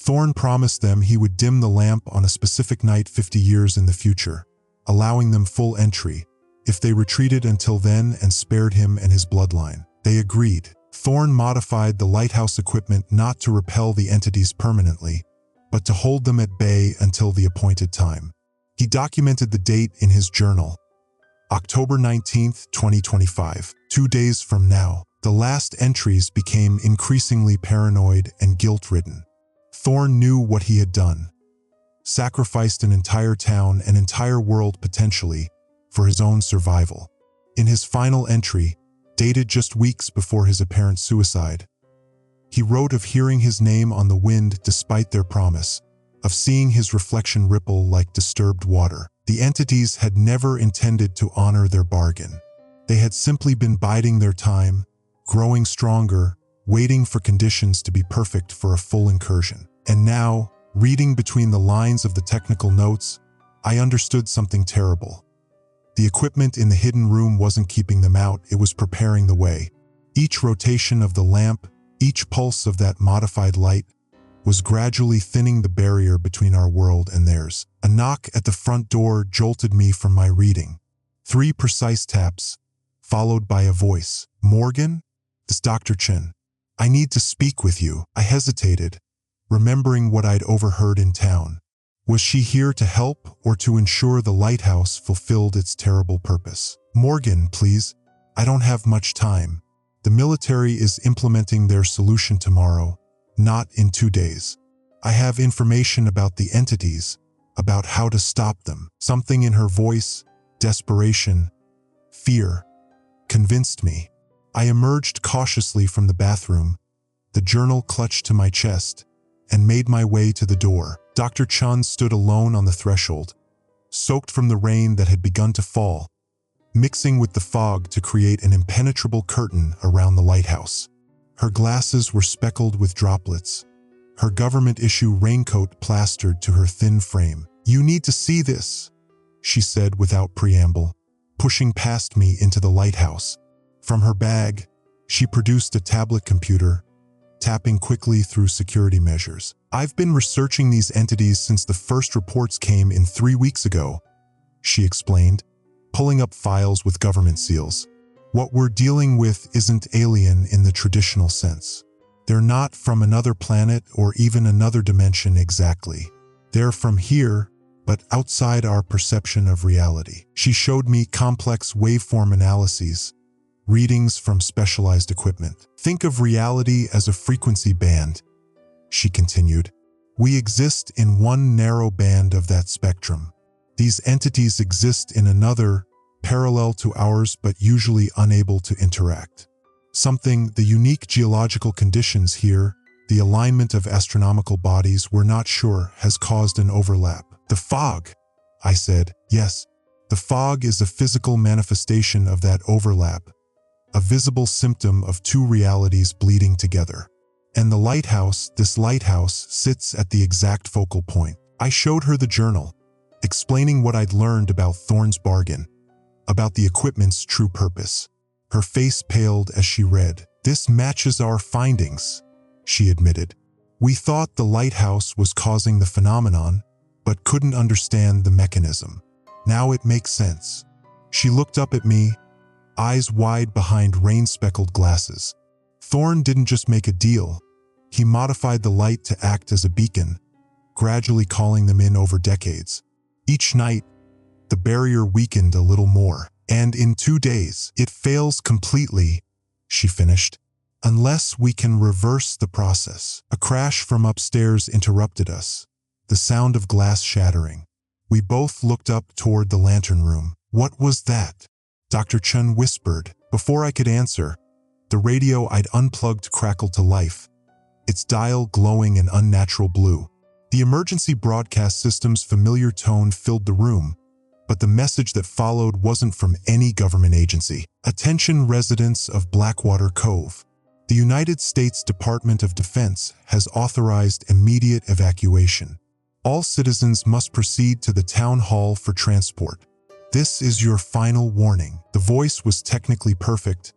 Speaker 1: Thorn promised them he would dim the lamp on a specific night 50 years in the future, allowing them full entry if they retreated until then and spared him and his bloodline. They agreed. Thorn modified the lighthouse equipment not to repel the entities permanently, but to hold them at bay until the appointed time. He documented the date in his journal, October 19, 2025. 2 days from now, the last entries became increasingly paranoid and guilt-ridden. Thorn knew what he had done. Sacrificed an entire town, an entire world potentially, for his own survival. In his final entry, dated just weeks before his apparent suicide, he wrote of hearing his name on the wind despite their promise, of seeing his reflection ripple like disturbed water. The entities had never intended to honor their bargain. They had simply been biding their time, growing stronger, waiting for conditions to be perfect for a full incursion. And now, reading between the lines of the technical notes, I understood something terrible. The equipment in the hidden room wasn't keeping them out, it was preparing the way. Each rotation of the lamp, each pulse of that modified light, was gradually thinning the barrier between our world and theirs. A knock at the front door jolted me from my reading. 3 precise taps, followed by a voice. "Morgan? This Dr. Chen. I need to speak with you." I hesitated, remembering what I'd overheard in town. Was she here to help or to ensure the lighthouse fulfilled its terrible purpose? "Morgan, please. I don't have much time. The military is implementing their solution tomorrow, not in 2 days. I have information about the entities, about how to stop them." Something in her voice, desperation, fear, convinced me. I emerged cautiously from the bathroom, the journal clutched to my chest, and made my way to the door. Dr. Chun stood alone on the threshold, soaked from the rain that had begun to fall, mixing with the fog to create an impenetrable curtain around the lighthouse. Her glasses were speckled with droplets, her government-issue raincoat plastered to her thin frame. "You need to see this," she said without preamble, pushing past me into the lighthouse. From her bag, she produced a tablet computer, tapping quickly through security measures. "I've been researching these entities since the first reports came in 3 weeks ago," she explained, pulling up files with government seals. "What we're dealing with isn't alien in the traditional sense. They're not from another planet or even another dimension exactly. They're from here, but outside our perception of reality." She showed me complex waveform analyses, readings from specialized equipment. "Think of reality as a frequency band," she continued. "We exist in one narrow band of that spectrum. These entities exist in another, parallel to ours but usually unable to interact. The unique geological conditions here, the alignment of astronomical bodies we're not sure, has caused an overlap." "The fog," I said. "Yes, the fog is a physical manifestation of that overlap, a visible symptom of 2 realities bleeding together. And the lighthouse, this lighthouse, sits at the exact focal point." I showed her the journal, explaining what I'd learned about Thorn's bargain, about the equipment's true purpose. Her face paled as she read. "This matches our findings," she admitted. "We thought the lighthouse was causing the phenomenon, but couldn't understand the mechanism. Now it makes sense." She looked up at me, eyes wide behind rain-speckled glasses. "Thorn didn't just make a deal. He modified the light to act as a beacon, gradually calling them in over decades. Each night, the barrier weakened a little more. And in 2 days, it fails completely," she finished, "unless we can reverse the process." A crash from upstairs interrupted us, the sound of glass shattering. We both looked up toward the lantern room. "What was that?" Dr. Chun whispered. Before I could answer, the radio I'd unplugged crackled to life, its dial glowing an unnatural blue. The emergency broadcast system's familiar tone filled the room, but the message that followed wasn't from any government agency. "Attention residents of Blackwater Cove. The United States Department of Defense has authorized immediate evacuation. All citizens must proceed to the town hall for transport. This is your final warning." The voice was technically perfect,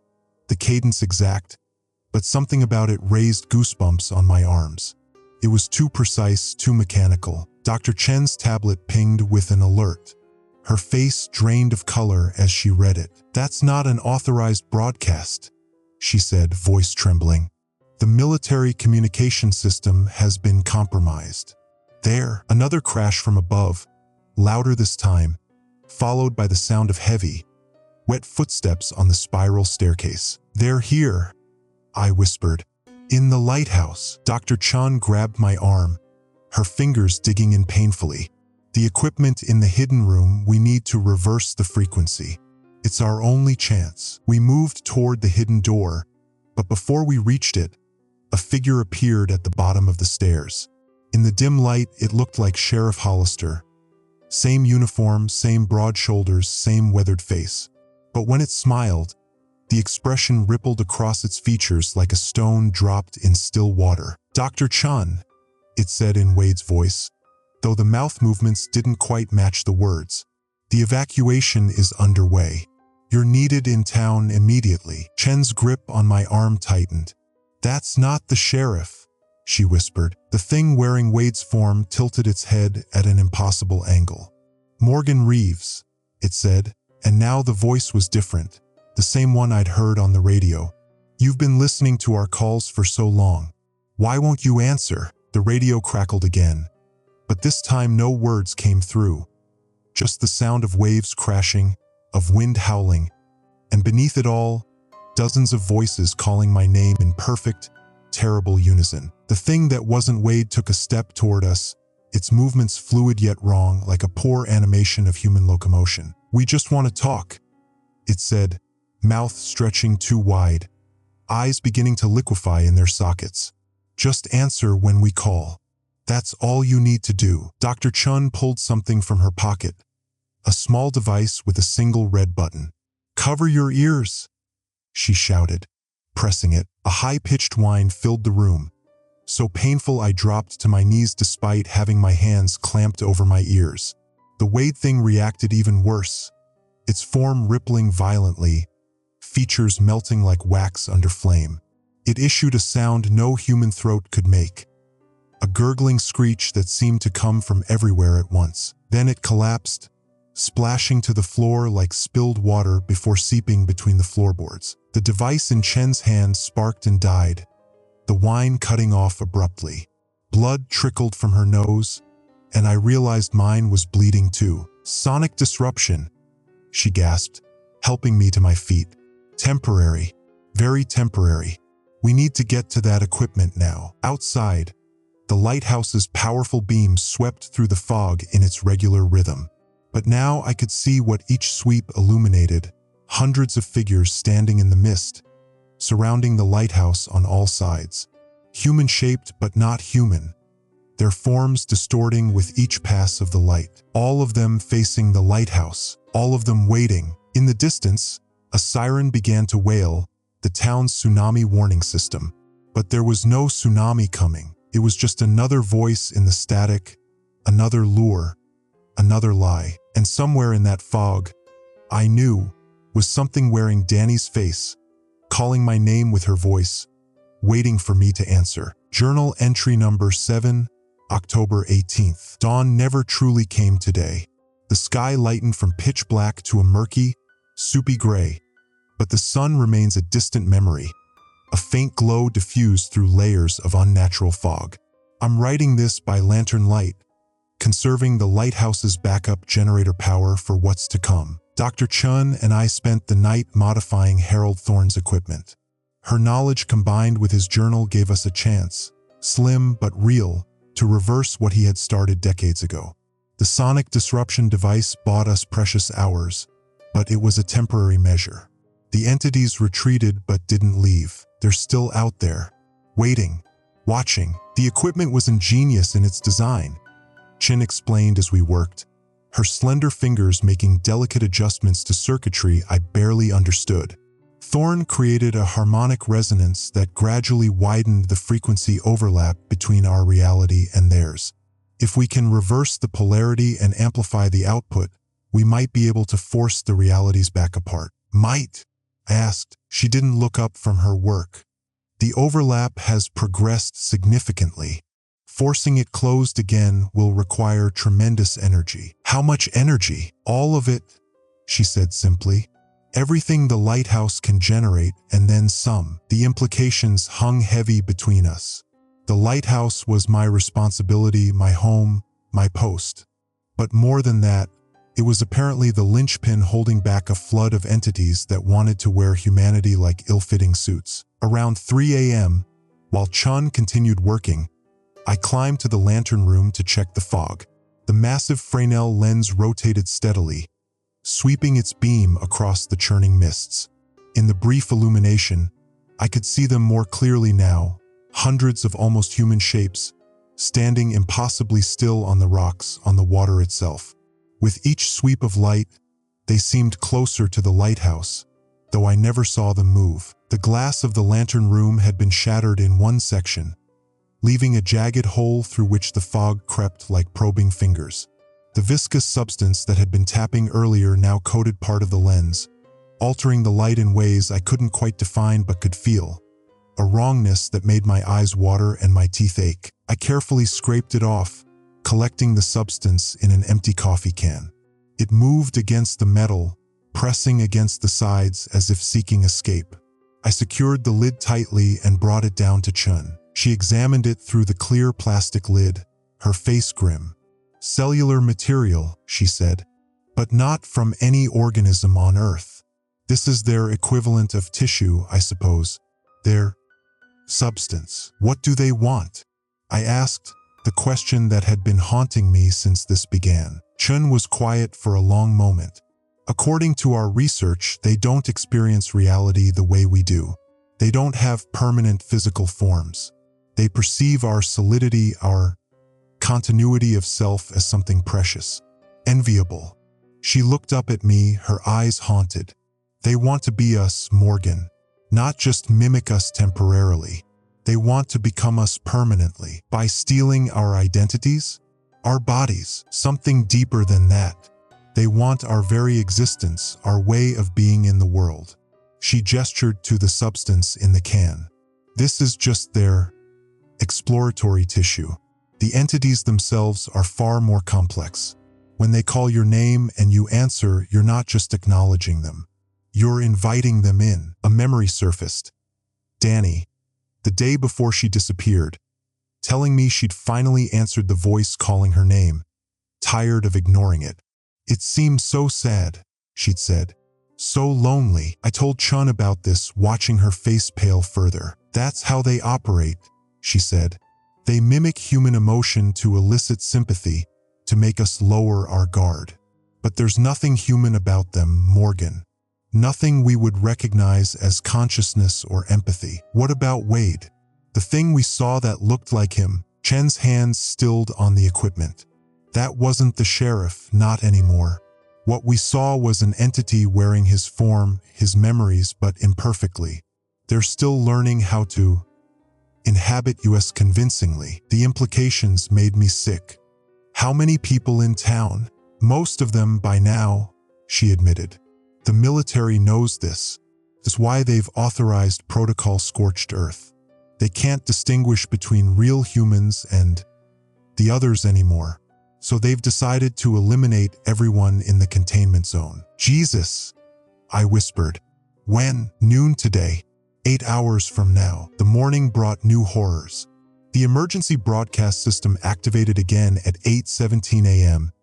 Speaker 1: the cadence exact, but something about it raised goosebumps on my arms. It was too precise, too mechanical. Dr. Chen's tablet pinged with an alert. Her face drained of color as she read it. "That's not an authorized broadcast," she said, voice trembling. "The military communication system has been compromised." There, another crash from above, louder this time, followed by the sound of heavy, wet footsteps on the spiral staircase. "They're here," I whispered. "In the lighthouse." Dr. Chen grabbed my arm, her fingers digging in painfully. "The equipment in the hidden room, we need to reverse the frequency. It's our only chance." We moved toward the hidden door, but before we reached it, a figure appeared at the bottom of the stairs. In the dim light, it looked like Sheriff Hollister. Same uniform, same broad shoulders, same weathered face. But when it smiled, the expression rippled across its features like a stone dropped in still water. "Dr. Chen," it said in Wade's voice, though the mouth movements didn't quite match the words. "The evacuation is underway. You're needed in town immediately." Chen's grip on my arm tightened. "That's not the sheriff," she whispered. The thing wearing Wade's form tilted its head at an impossible angle. "Morgan Reeves," it said, and now the voice was different, the same one I'd heard on the radio. "You've been listening to our calls for so long. Why won't you answer?" The radio crackled again, but this time no words came through. Just the sound of waves crashing, of wind howling, and beneath it all, dozens of voices calling my name in perfect, terrible unison. The thing that wasn't Wade took a step toward us, its movements fluid yet wrong, like a poor animation of human locomotion. "We just want to talk," it said, mouth stretching too wide, eyes beginning to liquefy in their sockets. "Just answer when we call. That's all you need to do." Dr. Chen pulled something from her pocket, a small device with a single red button. "Cover your ears," she shouted, pressing it. A high-pitched whine filled the room, so painful I dropped to my knees despite having my hands clamped over my ears. The Wade thing reacted even worse, its form rippling violently, features melting like wax under flame. It issued a sound no human throat could make, a gurgling screech that seemed to come from everywhere at once. Then it collapsed, splashing to the floor like spilled water before seeping between the floorboards. The device in Chen's hand sparked and died, the whine cutting off abruptly. Blood trickled from her nose, and I realized mine was bleeding too. "Sonic disruption," she gasped, helping me to my feet. "Temporary, very temporary. We need to get to that equipment now." Outside, the lighthouse's powerful beam swept through the fog in its regular rhythm. But now I could see what each sweep illuminated, hundreds of figures standing in the mist, surrounding the lighthouse on all sides. Human-shaped but not human, their forms distorting with each pass of the light. All of them facing the lighthouse, all of them waiting. In the distance, a siren began to wail, the town's tsunami warning system. But there was no tsunami coming. It was just another voice in the static, another lure, another lie. And somewhere in that fog, I knew, was something wearing Danny's face, calling my name with her voice, waiting for me to answer. Journal entry number 7, October 18th. Dawn never truly came today. The sky lightened from pitch black to a murky, soupy gray, but the sun remains a distant memory, a faint glow diffused through layers of unnatural fog. I'm writing this by lantern light, conserving the lighthouse's backup generator power for what's to come. Dr. Chen and I spent the night modifying Harold Thorne's equipment. Her knowledge combined with his journal gave us a chance, slim but real, to reverse what he had started decades ago. The sonic disruption device bought us precious hours, but it was a temporary measure. The entities retreated but didn't leave. They're still out there, waiting, watching. The equipment was ingenious in its design, Chin explained as we worked, her slender fingers making delicate adjustments to circuitry I barely understood. Thorne created a harmonic resonance that gradually widened the frequency overlap between our reality and theirs. If we can reverse the polarity and amplify the output, we might be able to force the realities back apart. Might? I asked. She didn't look up from her work. The overlap has progressed significantly, Forcing it closed again will require tremendous energy. How much energy? All of it, she said simply. Everything the lighthouse can generate, and then some. The implications hung heavy between us. The lighthouse was my responsibility, my home, my post. But more than that, it was apparently the linchpin holding back a flood of entities that wanted to wear humanity like ill-fitting suits. Around 3 a.m., while Chun continued working, I climbed to the lantern room to check the fog. The massive Fresnel lens rotated steadily, sweeping its beam across the churning mists. In the brief illumination, I could see them more clearly now, hundreds of almost human shapes, standing impossibly still on the rocks, on the water itself. With each sweep of light, they seemed closer to the lighthouse, though I never saw them move. The glass of the lantern room had been shattered in one section, leaving a jagged hole through which the fog crept like probing fingers. The viscous substance that had been tapping earlier now coated part of the lens, altering the light in ways I couldn't quite define but could feel. A wrongness that made my eyes water and my teeth ache. I carefully scraped it off, collecting the substance in an empty coffee can. It moved against the metal, pressing against the sides as if seeking escape. I secured the lid tightly and brought it down to Chun. She examined it through the clear plastic lid, her face grim. "Cellular material," she said, "but not from any organism on Earth. This is their equivalent of tissue, I suppose. Their substance. What do they want?" I asked, the question that had been haunting me since this began. Chun was quiet for a long moment. "According to our research, they don't experience reality the way we do. They don't have permanent physical forms. They perceive our solidity, our continuity of self as something precious, enviable." She looked up at me, her eyes haunted. "They want to be us, Morgan. Not just mimic us temporarily. They want to become us permanently. By stealing our identities, our bodies, something deeper than that. They want our very existence, our way of being in the world." She gestured to the substance in the can. "This is just their exploratory tissue. The entities themselves are far more complex. When they call your name and you answer, you're not just acknowledging them. You're inviting them in." A memory surfaced. Danny, the day before she disappeared, telling me she'd finally answered the voice calling her name, tired of ignoring it. "It seemed so sad," she'd said. "So lonely." I told Chun about this, watching her face pale further. "That's how they operate," she said. "They mimic human emotion to elicit sympathy, to make us lower our guard. But there's nothing human about them, Morgan. Nothing we would recognize as consciousness or empathy." "What about Wade? The thing we saw that looked like him?" Chen's hands stilled on the equipment. "That wasn't the sheriff, not anymore. What we saw was an entity wearing his form, his memories, but imperfectly. They're still learning how to inhabit us convincingly." The implications made me sick. "How many people in town?" "Most of them by now," she admitted. "The military knows this. That's why they've authorized Protocol Scorched Earth. They can't distinguish between real humans and the others anymore. So they've decided to eliminate everyone in the containment zone." "Jesus," I whispered. "When?" "Noon today. 8 hours from now." The morning brought new horrors. The emergency broadcast system activated again at 8:17 a.m.,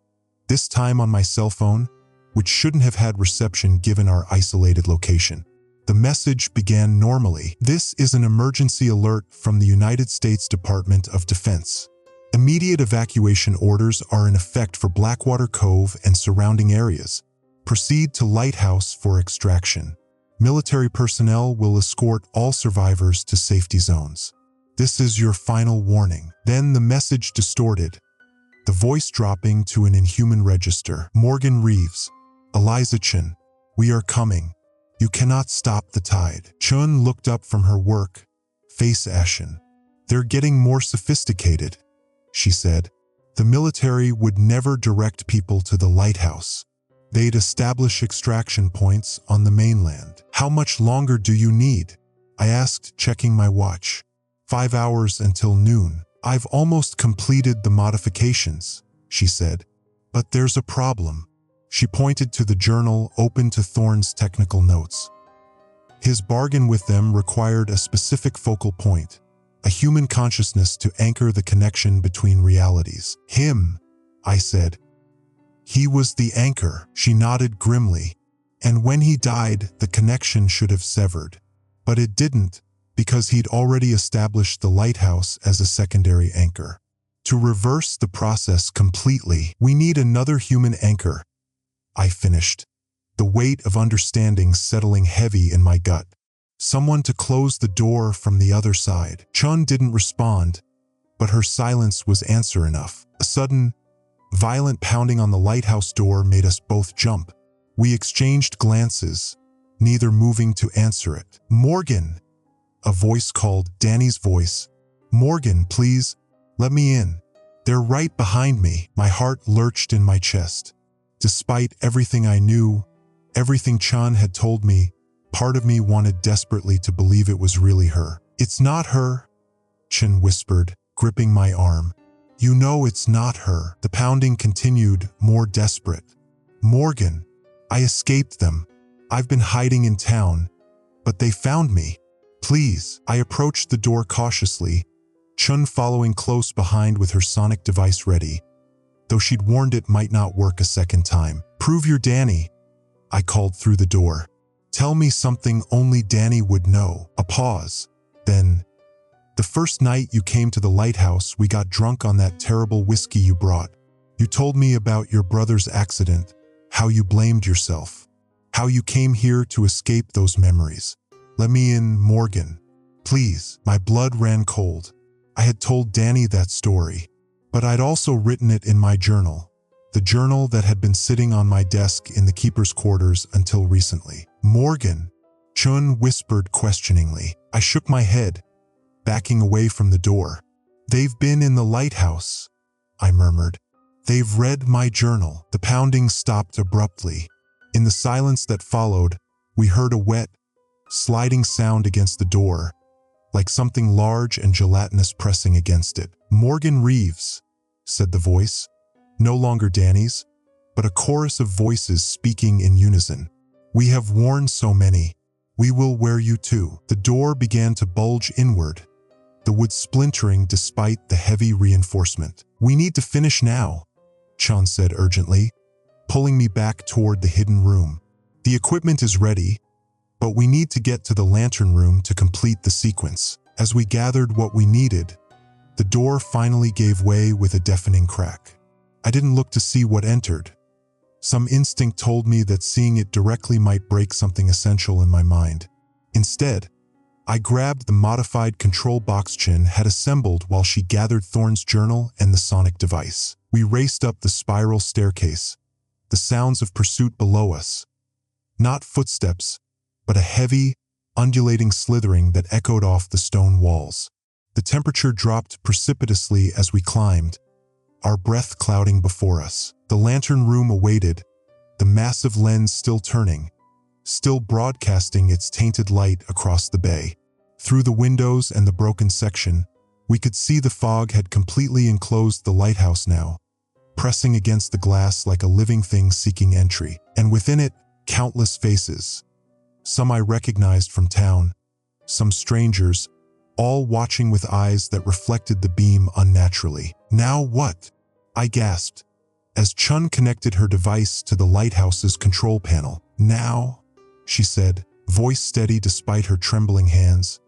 Speaker 1: this time on my cell phone, which shouldn't have had reception given our isolated location. The message began normally. "This is an emergency alert from the United States Department of Defense. Immediate evacuation orders are in effect for Blackwater Cove and surrounding areas. Proceed to Lighthouse for extraction. Military personnel will escort all survivors to safety zones. This is your final warning." Then the message distorted, the voice dropping to an inhuman register. "Morgan Reeves, Eliza Chun, we are coming. You cannot stop the tide." Chun looked up from her work, face ashen. "They're getting more sophisticated," she said. "The military would never direct people to the lighthouse. They'd establish extraction points on the mainland." "How much longer do you need?" I asked, checking my watch. 5 hours until noon. I've almost completed the modifications, she said. But there's a problem. She pointed to the journal open to Thorne's technical notes. His bargain with them required a specific focal point, a human consciousness to anchor the connection between realities. Him, I said. He was the anchor, she nodded grimly. And when he died, the connection should have severed. But it didn't, because he'd already established the lighthouse as a secondary anchor. To reverse the process completely, we need another human anchor, I finished, the weight of understanding settling heavy in my gut. Someone to close the door from the other side. Chun didn't respond, but her silence was answer enough. A sudden, violent pounding on the lighthouse door made us both jump. We exchanged glances, neither moving to answer it. Morgan, a voice called, Danny's voice. Morgan, please, let me in. They're right behind me. My heart lurched in my chest. Despite everything I knew, everything Chun had told me, part of me wanted desperately to believe it was really her. It's not her, Chun whispered, gripping my arm. You know it's not her. The pounding continued, more desperate. Morgan, I escaped them. I've been hiding in town, but they found me. Please. I approached the door cautiously, Chun following close behind with her sonic device ready, though she'd warned it might not work a second time. Prove you're Danny, I called through the door. Tell me something only Danny would know. A pause. Then, the first night you came to the lighthouse, we got drunk on that terrible whiskey you brought. You told me about your brother's accident, how you blamed yourself, how you came here to escape those memories. Let me in, Morgan. Please. My blood ran cold. I had told Danny that story, but I'd also written it in my journal, the journal that had been sitting on my desk in the keeper's quarters until recently. Morgan, Chun whispered questioningly. I shook my head, backing away from the door. They've been in the lighthouse, I murmured. They've read my journal. The pounding stopped abruptly. In the silence that followed, we heard a wet, sliding sound against the door, like something large and gelatinous pressing against it. Morgan Reeves, said the voice, no longer Danny's, but a chorus of voices speaking in unison. We have warned so many. We will wear you too. The door began to bulge inward, the wood splintering despite the heavy reinforcement. We need to finish now, Chun said urgently, pulling me back toward the hidden room. The equipment is ready, but we need to get to the lantern room to complete the sequence. As we gathered what we needed, the door finally gave way with a deafening crack. I didn't look to see what entered. Some instinct told me that seeing it directly might break something essential in my mind. Instead, I grabbed the modified control box Chin had assembled while she gathered Thorne's journal and the sonic device. We raced up the spiral staircase, the sounds of pursuit below us. Not footsteps, but a heavy, undulating slithering that echoed off the stone walls. The temperature dropped precipitously as we climbed, our breath clouding before us. The lantern room awaited, the massive lens still turning, still broadcasting its tainted light across the bay. Through the windows and the broken section, we could see the fog had completely enclosed the lighthouse now, pressing against the glass like a living thing seeking entry. And within it, countless faces. Some I recognized from town, some strangers, all watching with eyes that reflected the beam unnaturally. Now what? I gasped, as Chun connected her device to the lighthouse's control panel. Now, she said, voice steady despite her trembling hands.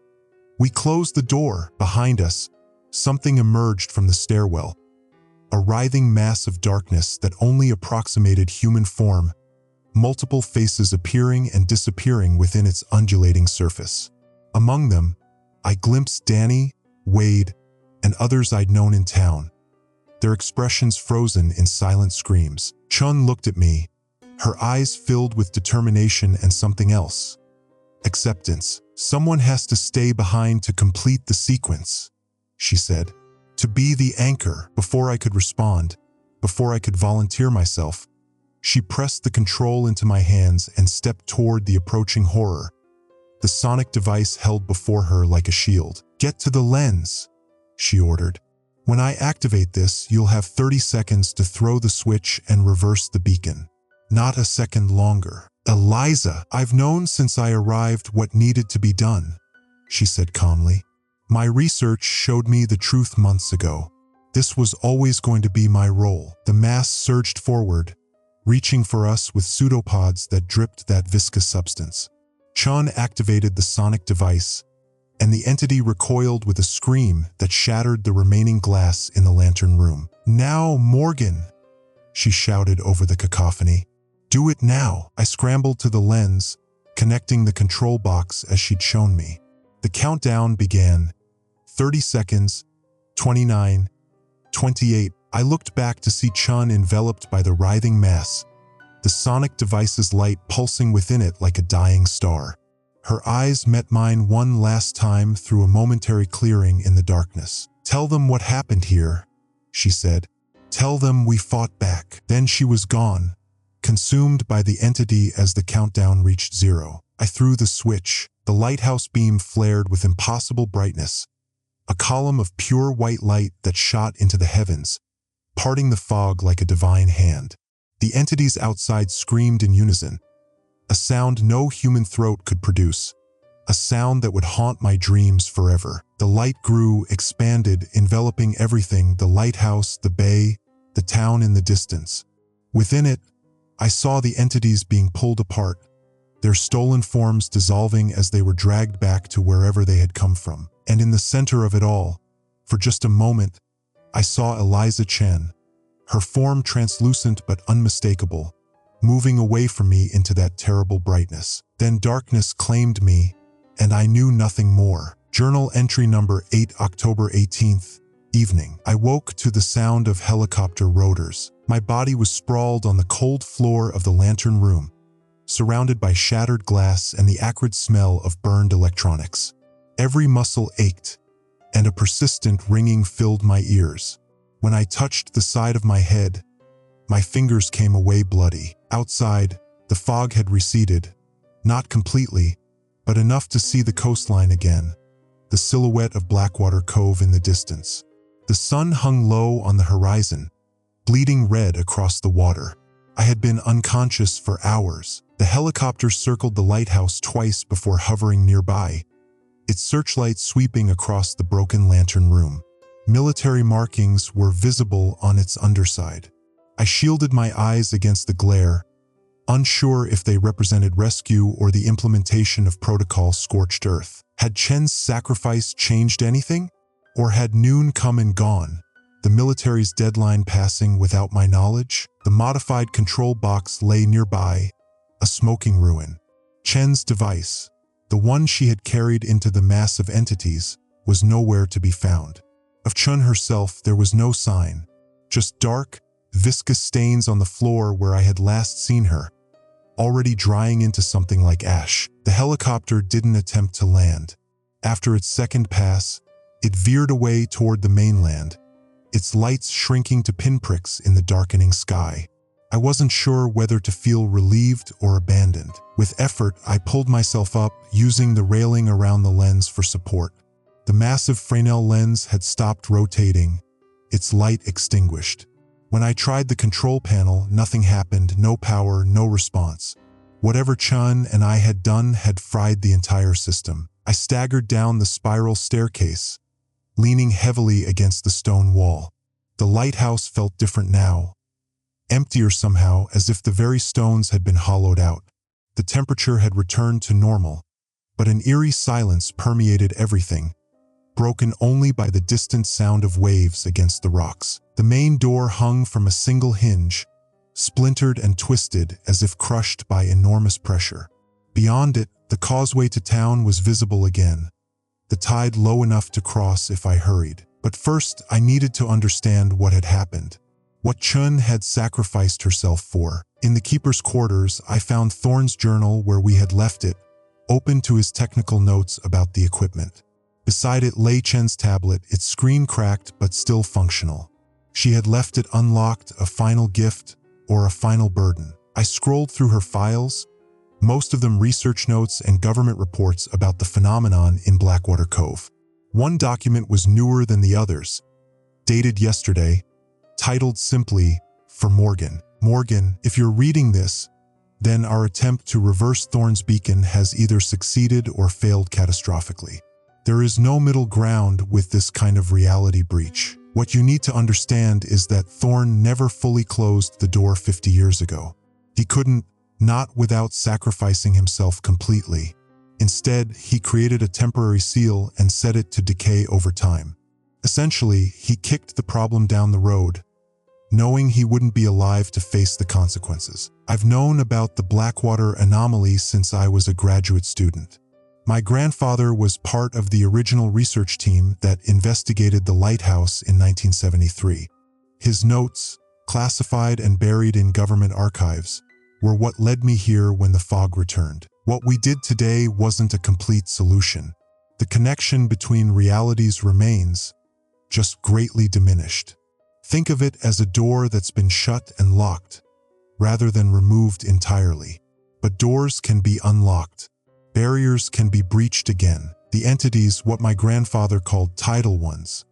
Speaker 1: We closed the door. Behind us, something emerged from the stairwell, a writhing mass of darkness that only approximated human form, multiple faces appearing and disappearing within its undulating surface. Among them, I glimpsed Danny, Wade, and others I'd known in town, their expressions frozen in silent screams. Chun looked at me, her eyes filled with determination and something else. Acceptance. Someone has to stay behind to complete the sequence, she said. To be the anchor. Before I could respond, before I could volunteer myself, she pressed the control into my hands and stepped toward the approaching horror, the sonic device held before her like a shield. Get to the lens, she ordered. When I activate this, you'll have 30 seconds to throw the switch and reverse the beacon. Not a second longer. Eliza, I've known since I arrived what needed to be done, she said calmly. My research showed me the truth months ago. This was always going to be my role. The mass surged forward, reaching for us with pseudopods that dripped that viscous substance. Chun activated the sonic device, and the entity recoiled with a scream that shattered the remaining glass in the lantern room. Now, Morgan, she shouted over the cacophony. Do it now. I scrambled to the lens, connecting the control box as she'd shown me. The countdown began. 30 seconds, 29, 28. I looked back to see Chun enveloped by the writhing mass, the sonic device's light pulsing within it like a dying star. Her eyes met mine one last time through a momentary clearing in the darkness. Tell them what happened here, she said. Tell them we fought back. Then she was gone, consumed by the entity as the countdown reached 0. I threw the switch. The lighthouse beam flared with impossible brightness, a column of pure white light that shot into the heavens, parting the fog like a divine hand. The entities outside screamed in unison, a sound no human throat could produce, a sound that would haunt my dreams forever. The light grew, expanded, enveloping everything, the lighthouse, the bay, the town in the distance. Within it, I saw the entities being pulled apart, their stolen forms dissolving as they were dragged back to wherever they had come from. And in the center of it all, for just a moment, I saw Eliza Chen, her form translucent but unmistakable, moving away from me into that terrible brightness. Then darkness claimed me, and I knew nothing more. Journal entry number 8, October 18th, evening. I woke to the sound of helicopter rotors. My body was sprawled on the cold floor of the lantern room, surrounded by shattered glass and the acrid smell of burned electronics. Every muscle ached, and a persistent ringing filled my ears. When I touched the side of my head, my fingers came away bloody. Outside, the fog had receded, not completely, but enough to see the coastline again, the silhouette of Blackwater Cove in the distance. The sun hung low on the horizon, bleeding red across the water. I had been unconscious for hours. The helicopter circled the lighthouse twice before hovering nearby, its searchlight sweeping across the broken lantern room. Military markings were visible on its underside. I shielded my eyes against the glare, unsure if they represented rescue or the implementation of protocol scorched earth. Had Chen's sacrifice changed anything? Or had noon come and gone, the military's deadline passing without my knowledge? The modified control box lay nearby, a smoking ruin. Chen's device, the one she had carried into the mass of entities, was nowhere to be found. Of Chun herself there was no sign, just dark, viscous stains on the floor where I had last seen her, already drying into something like ash. The helicopter didn't attempt to land. After its second pass, it veered away toward the mainland, its lights shrinking to pinpricks in the darkening sky. I wasn't sure whether to feel relieved or abandoned. With effort, I pulled myself up, using the railing around the lens for support. The massive Fresnel lens had stopped rotating, its light extinguished. When I tried the control panel, nothing happened, no power, no response. Whatever Chun and I had done had fried the entire system. I staggered down the spiral staircase, leaning heavily against the stone wall. The lighthouse felt different now, emptier somehow, as if the very stones had been hollowed out. The temperature had returned to normal, but an eerie silence permeated everything, broken only by the distant sound of waves against the rocks. The main door hung from a single hinge, splintered and twisted as if crushed by enormous pressure. Beyond it, the causeway to town was visible again, the tide low enough to cross if I hurried. But first, I needed to understand what had happened, what Chun had sacrificed herself for. In the keeper's quarters, I found Thorne's journal where we had left it, open to his technical notes about the equipment. Beside it lay Chen's tablet, its screen cracked but still functional. She had left it unlocked, a final gift or a final burden. I scrolled through her files, most of them research notes and government reports about the phenomenon in Blackwater Cove. One document was newer than the others, dated yesterday, titled simply, For Morgan. Morgan, if you're reading this, then our attempt to reverse Thorn's beacon has either succeeded or failed catastrophically. There is no middle ground with this kind of reality breach. What you need to understand is that Thorn never fully closed the door 50 years ago. He couldn't, not without sacrificing himself completely. Instead, he created a temporary seal and set it to decay over time. Essentially, he kicked the problem down the road, knowing he wouldn't be alive to face the consequences. I've known about the Blackwater anomaly since I was a graduate student. My grandfather was part of the original research team that investigated the lighthouse in 1973. His notes, classified and buried in government archives, were what led me here when the fog returned. What we did today wasn't a complete solution. The connection between realities remains, just greatly diminished. Think of it as a door that's been shut and locked, rather than removed entirely. But doors can be unlocked. Barriers can be breached again. The entities, what my grandfather called tidal ones,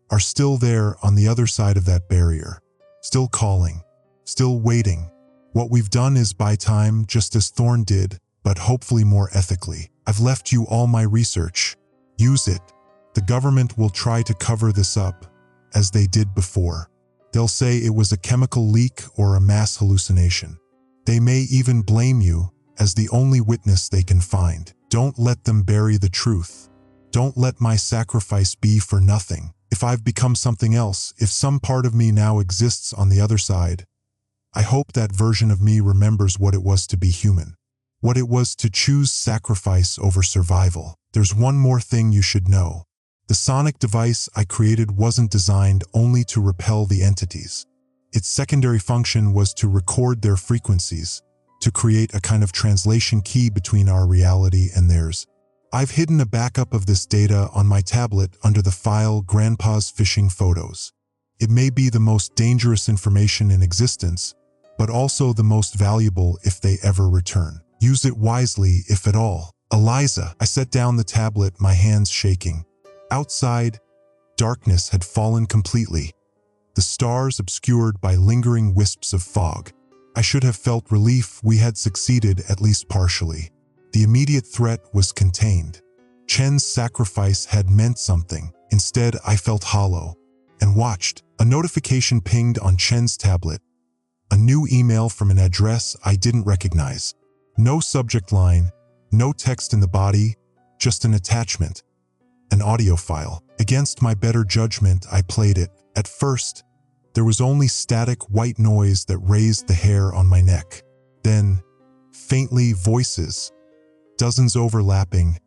Speaker 1: are still there on the other side of that barrier, still calling, still waiting. What we've done is buy time, just as Thorn did, but hopefully more ethically. I've left you all my research. Use it. The government will try to cover this up, as they did before. They'll say it was a chemical leak or a mass hallucination. They may even blame you as the only witness they can find. Don't let them bury the truth. Don't let my sacrifice be for nothing. If I've become something else, if some part of me now exists on the other side, I hope that version of me remembers what it was to be human, what it was to choose sacrifice over survival. There's one more thing you should know. The sonic device I created wasn't designed only to repel the entities. Its secondary function was to record their frequencies, to create a kind of translation key between our reality and theirs. I've hidden a backup of this data on my tablet under the file Grandpa's Fishing Photos. It may be the most dangerous information in existence, but also the most valuable if they ever return. Use it wisely, if at all. Eliza, I set down the tablet, my hands shaking. Outside, darkness had fallen completely, the stars obscured by lingering wisps of fog. I should have felt relief we had succeeded at least partially. The immediate threat was contained. Chen's sacrifice had meant something. Instead, I felt hollow and watched. A notification pinged on Chen's tablet. A new email from an address I didn't recognize. No subject line, no text in the body, just an attachment. An audio file. Against my better judgment, I played it. At first, there was only static white noise that raised the hair on my neck. Then, faintly, voices, dozens overlapping,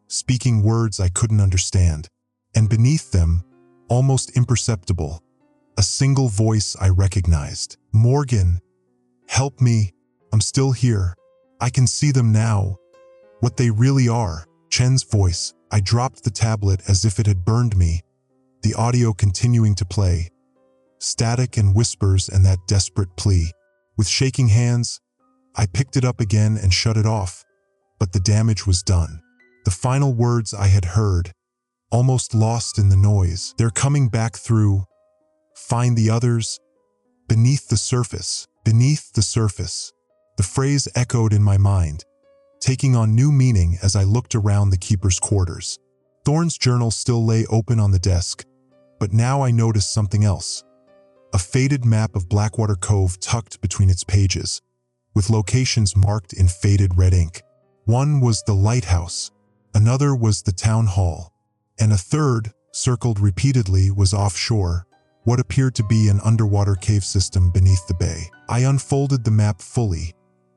Speaker 1: speaking words I couldn't understand. And beneath them, almost imperceptible, a single voice I recognized. Morgan, help me. I'm still here. I can see them now. What they really are. Chen's voice. I dropped the tablet as if it had burned me, the audio continuing to play. Static and whispers and that desperate plea. With shaking hands, I picked it up again and shut it off, but the damage was done. The final words I had heard, almost lost in the noise. They're coming back through. Find the others. Beneath the surface. Beneath the surface. The phrase echoed in my mind, taking on new meaning as I looked around the keeper's quarters. Thorn's journal still lay open on the desk, but now I noticed something else. A faded map of Blackwater Cove tucked between its pages, with locations marked in faded red ink. One was the lighthouse, another was the town hall, and a third, circled repeatedly, was offshore, what appeared to be an underwater cave system beneath the bay. I unfolded the map fully,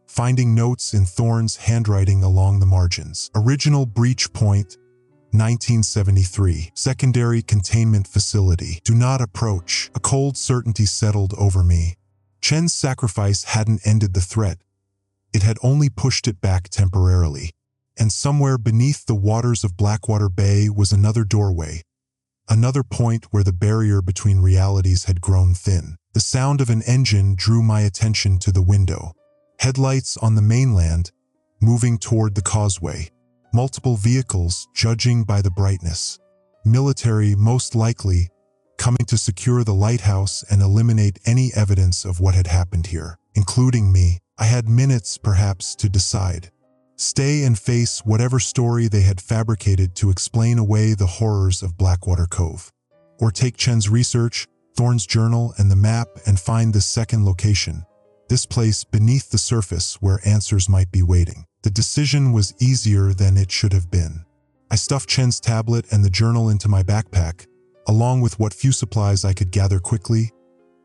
Speaker 1: finding notes in Thorn's handwriting along the margins. Original breach point, 1973. Secondary containment facility. Do not approach. A cold certainty settled over me. Chen's sacrifice hadn't ended the threat. It had only pushed it back temporarily. And somewhere beneath the waters of Blackwater Bay was another doorway. Another point where the barrier between realities had grown thin. The sound of an engine drew my attention to the window. Headlights on the mainland, moving toward the causeway. Multiple vehicles, judging by the brightness. Military, most likely, coming to secure the lighthouse and eliminate any evidence of what had happened here, including me. I had minutes, perhaps, to decide. Stay and face whatever story they had fabricated to explain away the horrors of Blackwater Cove. Or take Chen's research, Thorne's journal, and the map and find the second location. This place beneath the surface where answers might be waiting. The decision was easier than it should have been. I stuffed Chen's tablet and the journal into my backpack, along with what few supplies I could gather quickly: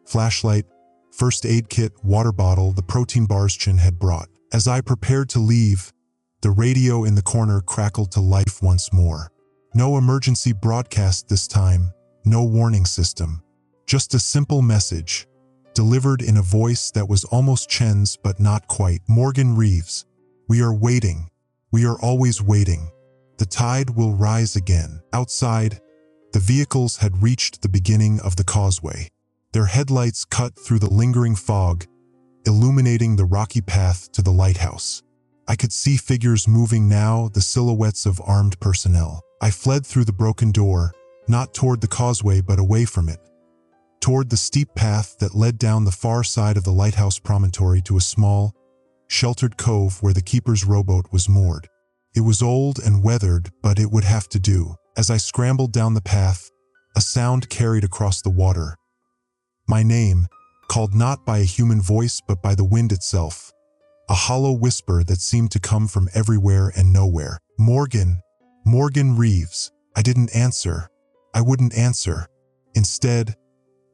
Speaker 1: flashlight, first aid kit, water bottle, the protein bars Chen had brought. As I prepared to leave, the radio in the corner crackled to life once more. No emergency broadcast this time, no warning system. Just a simple message, delivered in a voice that was almost Chen's but not quite. Morgan Reeves, we are waiting. We are always waiting. The tide will rise again. Outside, the vehicles had reached the beginning of the causeway. Their headlights cut through the lingering fog, illuminating the rocky path to the lighthouse. I could see figures moving now, the silhouettes of armed personnel. I fled through the broken door, not toward the causeway but away from it, toward the steep path that led down the far side of the lighthouse promontory to a small, sheltered cove where the keeper's rowboat was moored. It was old and weathered, but it would have to do. As I scrambled down the path, a sound carried across the water. My name, called not by a human voice but by the wind itself. A hollow whisper that seemed to come from everywhere and nowhere. Morgan, Morgan Reeves. I didn't answer. I wouldn't answer. Instead,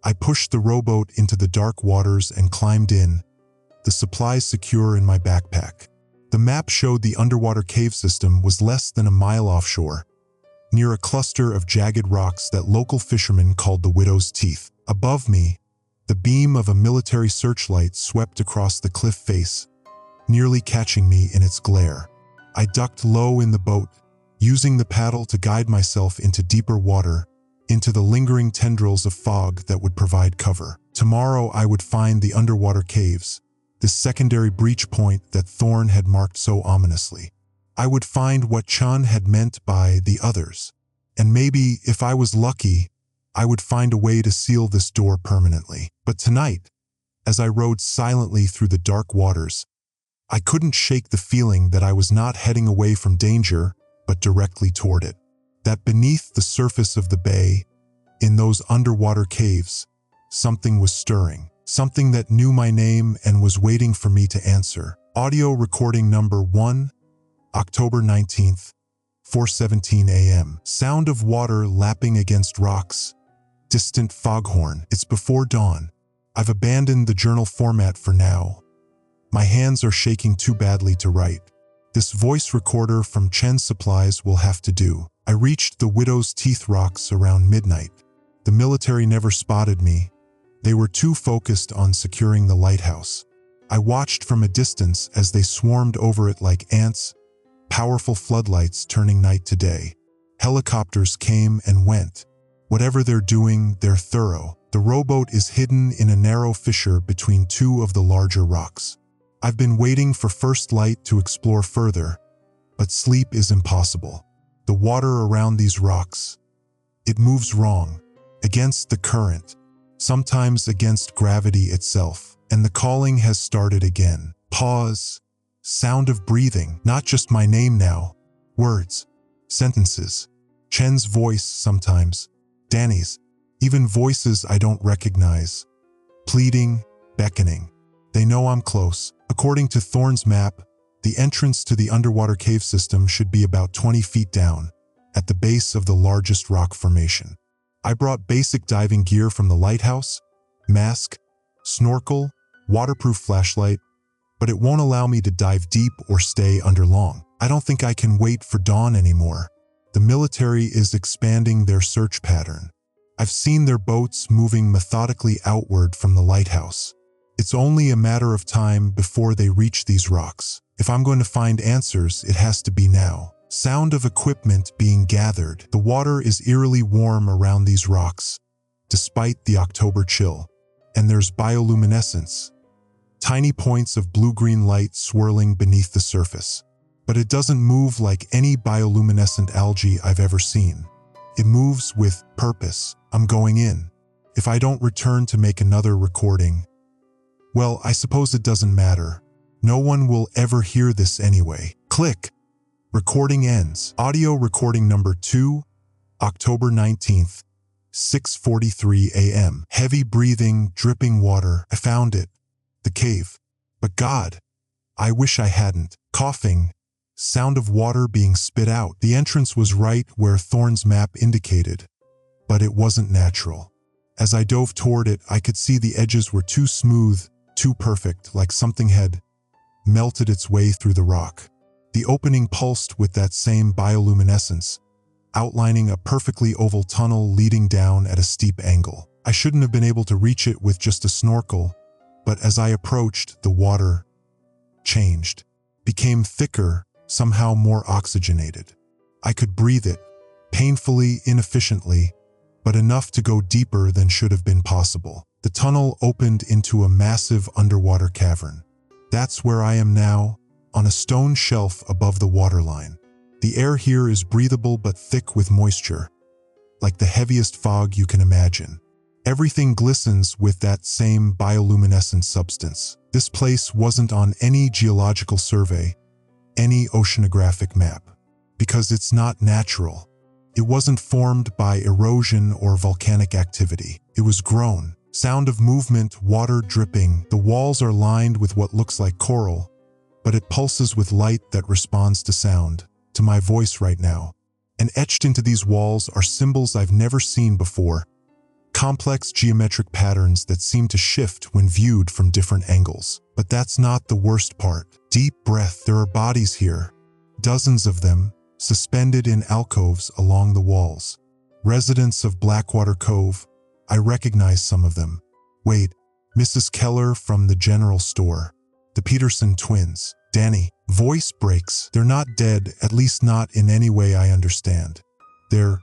Speaker 1: I pushed the rowboat into the dark waters and climbed in, the supplies secure in my backpack. The map showed the underwater cave system was less than a mile offshore, near a cluster of jagged rocks that local fishermen called the Widow's Teeth. Above me, the beam of a military searchlight swept across the cliff face, nearly catching me in its glare. I ducked low in the boat, using the paddle to guide myself into deeper water, into the lingering tendrils of fog that would provide cover. Tomorrow I would find the underwater caves, this secondary breach point that Thorne had marked so ominously. I would find what Chun had meant by the others. And maybe, if I was lucky, I would find a way to seal this door permanently. But tonight, as I rowed silently through the dark waters, I couldn't shake the feeling that I was not heading away from danger, but directly toward it. That beneath the surface of the bay, in those underwater caves, something was stirring. Something that knew my name and was waiting for me to answer. Audio recording number 1, October 19th, 4:17 a.m. Sound of water lapping against rocks. Distant foghorn. It's before dawn. I've abandoned the journal format for now. My hands are shaking too badly to write. This voice recorder from Chen's Supplies will have to do. I reached the Widow's Teeth rocks around midnight. The military never spotted me. They were too focused on securing the lighthouse. I watched from a distance as they swarmed over it like ants, powerful floodlights turning night to day. Helicopters came and went. Whatever they're doing, they're thorough. The rowboat is hidden in a narrow fissure between two of the larger rocks. I've been waiting for first light to explore further, but sleep is impossible. The water around these rocks, it moves wrong, against the current, sometimes against gravity itself, and the calling has started again. Pause, sound of breathing, not just my name now, words, sentences, Chen's voice sometimes, Danny's, even voices I don't recognize, pleading, beckoning. They know I'm close. According to Thorne's map, the entrance to the underwater cave system should be about 20 feet down, at the base of the largest rock formation. I brought basic diving gear from the lighthouse, mask, snorkel, waterproof flashlight, but it won't allow me to dive deep or stay under long. I don't think I can wait for dawn anymore. The military is expanding their search pattern. I've seen their boats moving methodically outward from the lighthouse. It's only a matter of time before they reach these rocks. If I'm going to find answers, it has to be now. Sound of equipment being gathered. The water is eerily warm around these rocks, despite the October chill. And there's bioluminescence. Tiny points of blue-green light swirling beneath the surface. But it doesn't move like any bioluminescent algae I've ever seen. It moves with purpose. I'm going in. If I don't return to make another recording, well, I suppose it doesn't matter. No one will ever hear this anyway. Click. Recording ends. Audio recording number 2, October 19th, 6:43 a.m. Heavy breathing, dripping water. I found it. The cave. But God, I wish I hadn't. Coughing. Sound of water being spit out. The entrance was right where Thorne's map indicated, but it wasn't natural. As I dove toward it, I could see the edges were too smooth, too perfect, like something had melted its way through the rock. The opening pulsed with that same bioluminescence, outlining a perfectly oval tunnel leading down at a steep angle. I shouldn't have been able to reach it with just a snorkel, but as I approached, the water changed, became thicker, somehow more oxygenated. I could breathe it, painfully, inefficiently, but enough to go deeper than should have been possible. The tunnel opened into a massive underwater cavern. That's where I am now, on a stone shelf above the waterline. The air here is breathable but thick with moisture, like the heaviest fog you can imagine. Everything glistens with that same bioluminescent substance. This place wasn't on any geological survey, any oceanographic map, because it's not natural. It wasn't formed by erosion or volcanic activity. It was grown. Sound of movement, water dripping. The walls are lined with what looks like coral, but it pulses with light that responds to sound, to my voice right now. And etched into these walls are symbols I've never seen before, complex geometric patterns that seem to shift when viewed from different angles. But that's not the worst part. Deep breath. There are bodies here, dozens of them, suspended in alcoves along the walls. Residents of Blackwater Cove. I recognize some of them. Wait, Mrs. Keller from the general store. The Peterson twins. Danny. Voice breaks. They're not dead, at least not in any way I understand. They're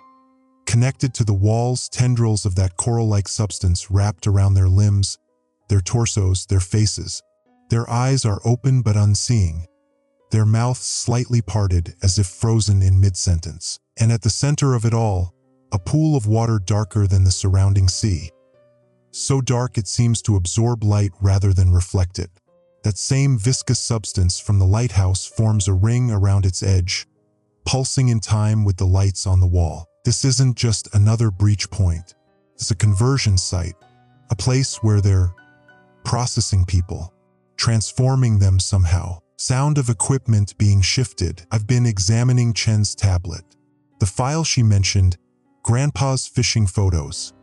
Speaker 1: connected to the walls, tendrils of that coral-like substance wrapped around their limbs, their torsos, their faces. Their eyes are open but unseeing, their mouths slightly parted as if frozen in mid-sentence. And at the center of it all, a pool of water darker than the surrounding sea. So dark it seems to absorb light rather than reflect it. That same viscous substance from the lighthouse forms a ring around its edge, pulsing in time with the lights on the wall. This isn't just another breach point. It's a conversion site, a place where they're processing people, transforming them somehow. Sound of equipment being shifted. I've been examining Chen's tablet. The file she mentioned, Grandpa's fishing photos,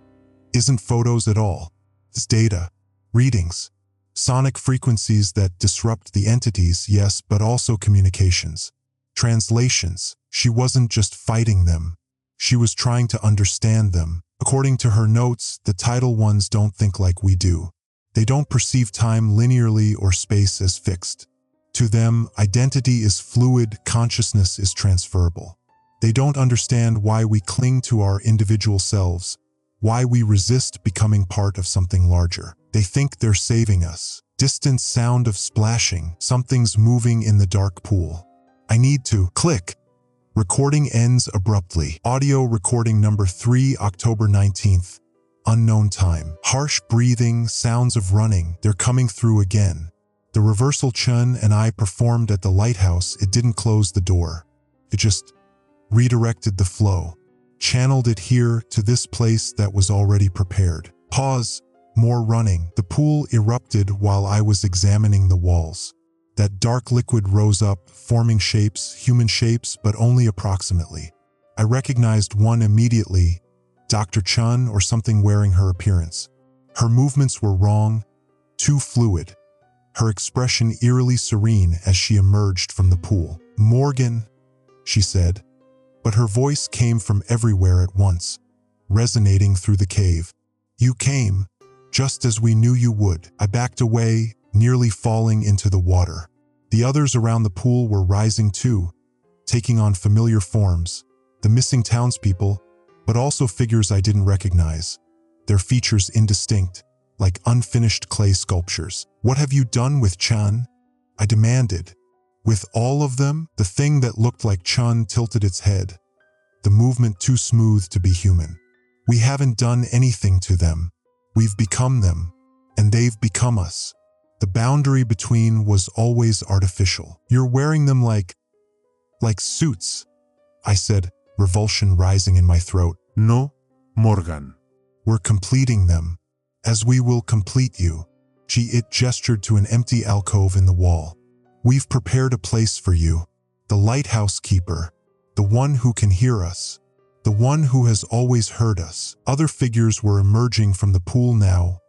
Speaker 1: isn't photos at all. It's data, readings, sonic frequencies that disrupt the entities, yes, but also communications. Translations. She wasn't just fighting them. She was trying to understand them. According to her notes, the tidal ones don't think like we do. They don't perceive time linearly or space as fixed. To them, identity is fluid, consciousness is transferable. They don't understand why we cling to our individual selves, why we resist becoming part of something larger. They think they're saving us. Distant sound of splashing. Something's moving in the dark pool. I need to click. Recording ends abruptly. Audio recording number 3, October 19th. Unknown time. Harsh breathing, sounds of running. They're coming through again. The reversal Chun and I performed at the lighthouse. It didn't close the door. It just redirected the flow, channeled it here to this place that was already prepared. Pause. More running. The pool erupted while I was examining the walls. That dark liquid rose up, forming shapes, human shapes, but only approximately. I recognized one immediately, Dr. Chun or something wearing her appearance. Her movements were wrong, too fluid. Her expression eerily serene as she emerged from the pool. Morgan, she said, but her voice came from everywhere at once, resonating through the cave. You came, just as we knew you would. I backed away, nearly falling into the water. The others around the pool were rising too, taking on familiar forms, the missing townspeople, but also figures I didn't recognize, their features indistinct, like unfinished clay sculptures. What have you done with Chun? I demanded. With all of them? The thing that looked like Chun tilted its head, the movement too smooth to be human. We haven't done anything to them. We've become them, and they've become us. The boundary between was always artificial. You're wearing them like suits, I said, revulsion rising in my throat.
Speaker 2: No, Morgan.
Speaker 1: We're completing them, as we will complete you. It gestured to an empty alcove in the wall. We've prepared a place for you, the lighthouse keeper, the one who can hear us, the one who has always heard us. Other figures were emerging from the pool now,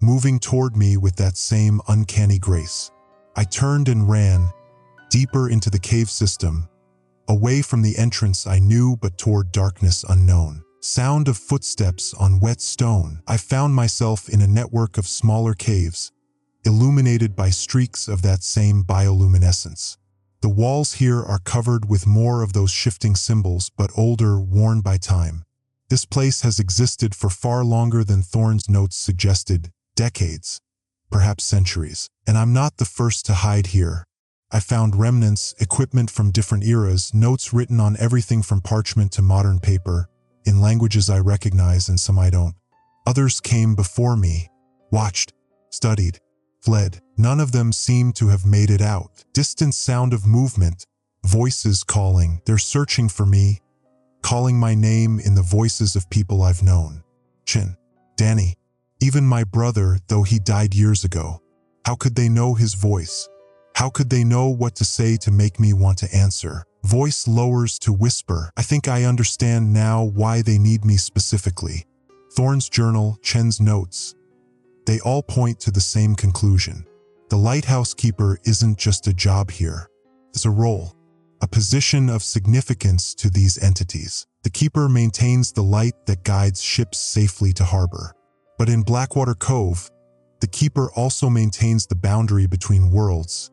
Speaker 1: moving toward me with that same uncanny grace. I turned and ran, deeper into the cave system, away from the entrance I knew but toward darkness unknown. Sound of footsteps on wet stone. I found myself in a network of smaller caves, illuminated by streaks of that same bioluminescence. The walls here are covered with more of those shifting symbols, but older, worn by time. This place has existed for far longer than Thorne's notes suggested, decades, perhaps centuries. And I'm not the first to hide here. I found remnants, equipment from different eras, notes written on everything from parchment to modern paper, in languages I recognize and some I don't. Others came before me, watched, studied, fled. None of them seemed to have made it out. Distant sound of movement, voices calling. They're searching for me, calling my name in the voices of people I've known. Chin, Danny, even my brother, though he died years ago. How could they know his voice? How could they know what to say to make me want to answer? Voice lowers to whisper. I think I understand now why they need me specifically. Thorne's journal, Chen's notes. They all point to the same conclusion. The lighthouse keeper isn't just a job here. It's a role, a position of significance to these entities. The keeper maintains the light that guides ships safely to harbor. But in Blackwater Cove, the keeper also maintains the boundary between worlds,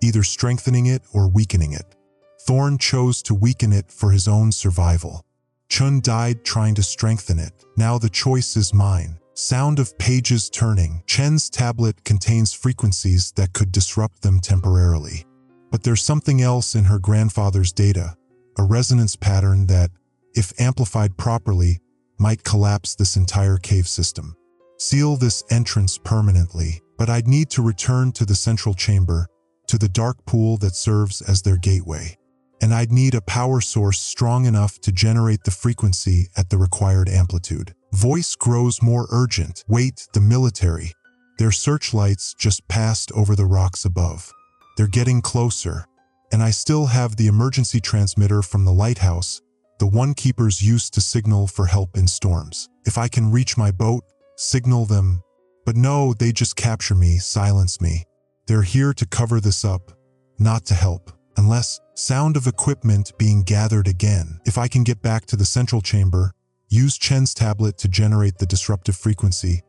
Speaker 1: either strengthening it or weakening it. Thorne chose to weaken it for his own survival. Chun died trying to strengthen it. Now the choice is mine. Sound of pages turning. Chen's tablet contains frequencies that could disrupt them temporarily. But there's something else in her grandfather's data, a resonance pattern that, if amplified properly, might collapse this entire cave system. Seal this entrance permanently, but I'd need to return to the central chamber, to the dark pool that serves as their gateway. And I'd need a power source strong enough to generate the frequency at the required amplitude. Voice grows more urgent. Wait, the military. Their searchlights just passed over the rocks above. They're getting closer. And I still have the emergency transmitter from the lighthouse, the one keepers used to signal for help in storms. If I can reach my boat, signal them. But no, they just capture me, silence me. They're here to cover this up, not to help. Unless, sound of equipment being gathered again. If I can get back to the central chamber, use Chen's tablet to generate the disruptive frequency,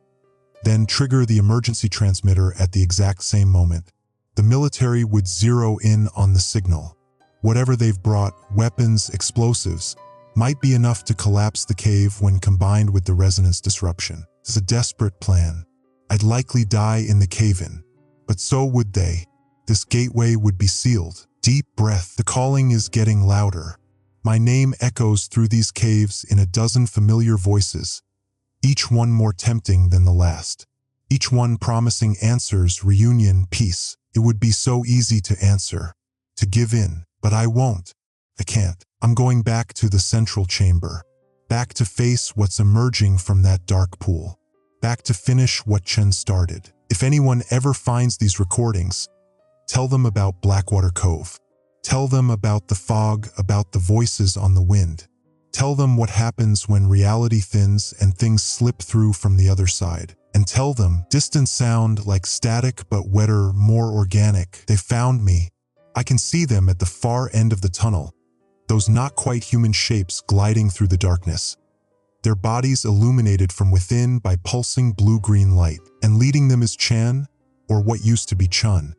Speaker 1: then trigger the emergency transmitter at the exact same moment, the military would zero in on the signal. Whatever they've brought, weapons, explosives, might be enough to collapse the cave when combined with the resonance disruption. It's a desperate plan. I'd likely die in the cave-in, but so would they. This gateway would be sealed. Deep breath. The calling is getting louder. My name echoes through these caves in a dozen familiar voices, each one more tempting than the last. Each one promising answers, reunion, peace. It would be so easy to answer, to give in, but I won't. I can't. I'm going back to the central chamber, back to face what's emerging from that dark pool, back to finish what Chen started. If anyone ever finds these recordings, tell them about Blackwater Cove. Tell them about the fog, about the voices on the wind. Tell them what happens when reality thins and things slip through from the other side. And tell them, distant sound like static but wetter, more organic. They found me. I can see them at the far end of the tunnel, those not quite human shapes gliding through the darkness. Their bodies illuminated from within by pulsing blue-green light. And leading them is Chan, or what used to be Chun.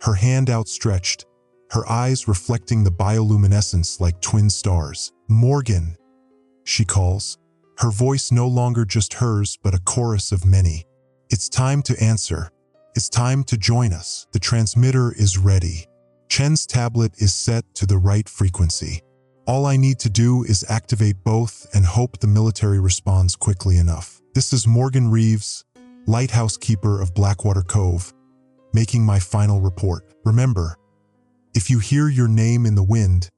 Speaker 1: Her hand outstretched, her eyes reflecting the bioluminescence like twin stars. Morgan, she calls, her voice no longer just hers but a chorus of many. It's time to answer. It's time to join us. The transmitter is ready. Chen's tablet is set to the right frequency. All I need to do is activate both and hope the military responds quickly enough. This is Morgan Reeves, lighthouse keeper of Blackwater Cove, making my final report. Remember, if you hear your name in the wind,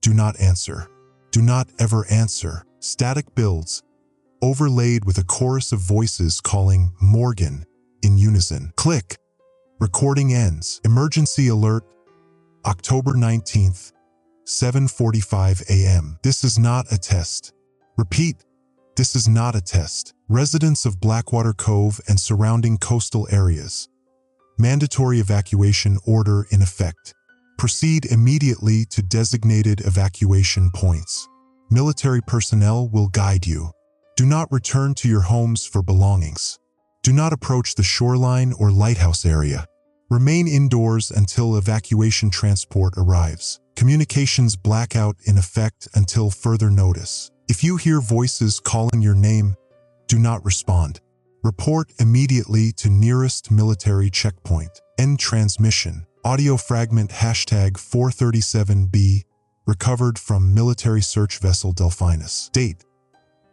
Speaker 1: do not answer. Do not ever answer. Static builds, overlaid with a chorus of voices calling Morgan in unison. Click. Recording ends. Emergency alert, October 19th, 7:45 a.m. This is not a test. Repeat, this is not a test. Residents of Blackwater Cove and surrounding coastal areas. Mandatory evacuation order in effect. Proceed immediately to designated evacuation points. Military personnel will guide you. Do not return to your homes for belongings. Do not approach the shoreline or lighthouse area. Remain indoors until evacuation transport arrives. Communications blackout in effect until further notice. If you hear voices calling your name, do not respond. Report immediately to nearest military checkpoint. End transmission. Audio fragment #437B recovered from military search vessel Delphinus. Date: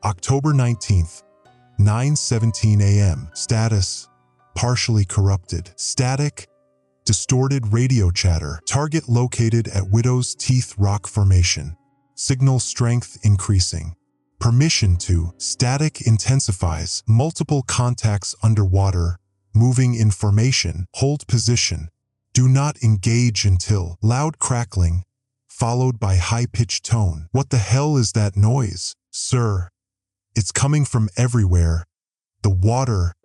Speaker 1: October 19th, 9:17 a.m. Status: partially corrupted. Static: distorted radio chatter. Target located at Widow's Teeth Rock Formation. Signal strength increasing. Permission to: static intensifies. Multiple contacts underwater. Moving in formation. Hold position. Do not engage until loud crackling, followed by high-pitched tone. What the hell is that noise, sir? It's coming from everywhere. The water,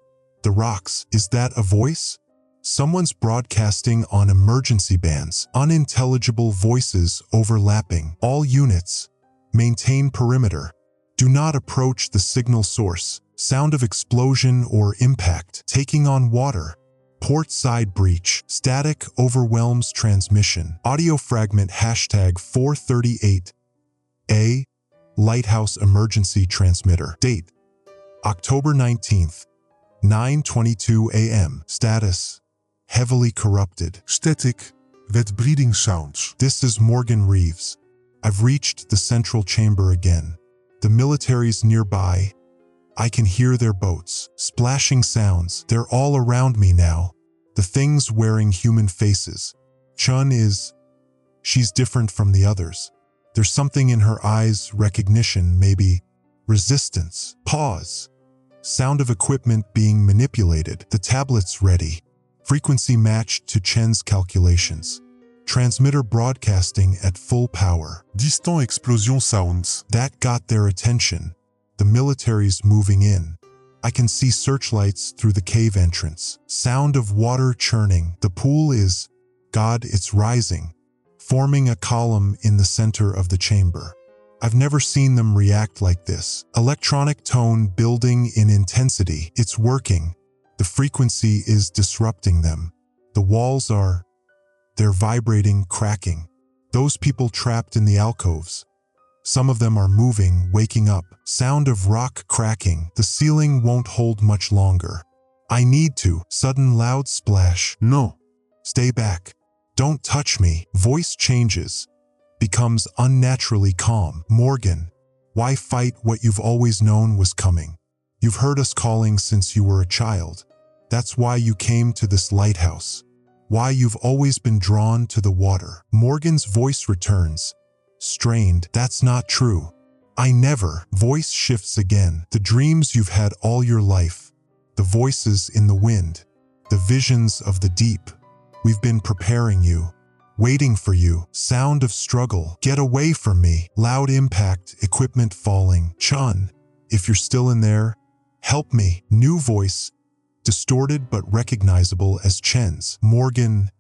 Speaker 1: the rocks. Is that a voice? Someone's broadcasting on emergency bands. Unintelligible voices overlapping. All units, maintain perimeter. Do not approach the signal source. Sound of explosion or impact. Taking on water. Port side breach. Static overwhelms transmission. Audio fragment #438. A. Lighthouse emergency transmitter. Date: October 19th, 9:22 a.m. Status: heavily corrupted.
Speaker 2: Static, wet breathing sounds.
Speaker 1: This is Morgan Reeves. I've reached the central chamber again. The military's nearby. I can hear their boats. Splashing sounds. They're all around me now. The things wearing human faces. Chun is... she's different from the others. There's something in her eyes, recognition, maybe resistance. Pause. Sound of equipment being manipulated. The tablet's ready. Frequency matched to Chen's calculations. Transmitter broadcasting at full power.
Speaker 2: Distant explosion sounds.
Speaker 1: That got their attention. The military's moving in. I can see searchlights through the cave entrance. Sound of water churning. The pool is... God, it's rising. Forming a column in the center of the chamber. I've never seen them react like this. Electronic tone building in intensity. It's working. The frequency is disrupting them. The walls are... they're vibrating, cracking. Those people trapped in the alcoves. Some of them are moving, waking up. Sound of rock cracking. The ceiling won't hold much longer. I need to. Sudden loud splash.
Speaker 2: No.
Speaker 1: Stay back. Don't touch me. Voice changes. Becomes unnaturally calm. Morgan, why fight what you've always known was coming? You've heard us calling since you were a child. That's why you came to this lighthouse. Why you've always been drawn to the water. Morgan's voice returns. Strained. That's not true. I never. Voice shifts again. The dreams you've had all your life. The voices in the wind. The visions of the deep. We've been preparing you. Waiting for you. Sound of struggle. Get away from me. Loud impact. Equipment falling. Chun, if you're still in there, help me. New voice. Distorted but recognizable as Chen's. Morgan,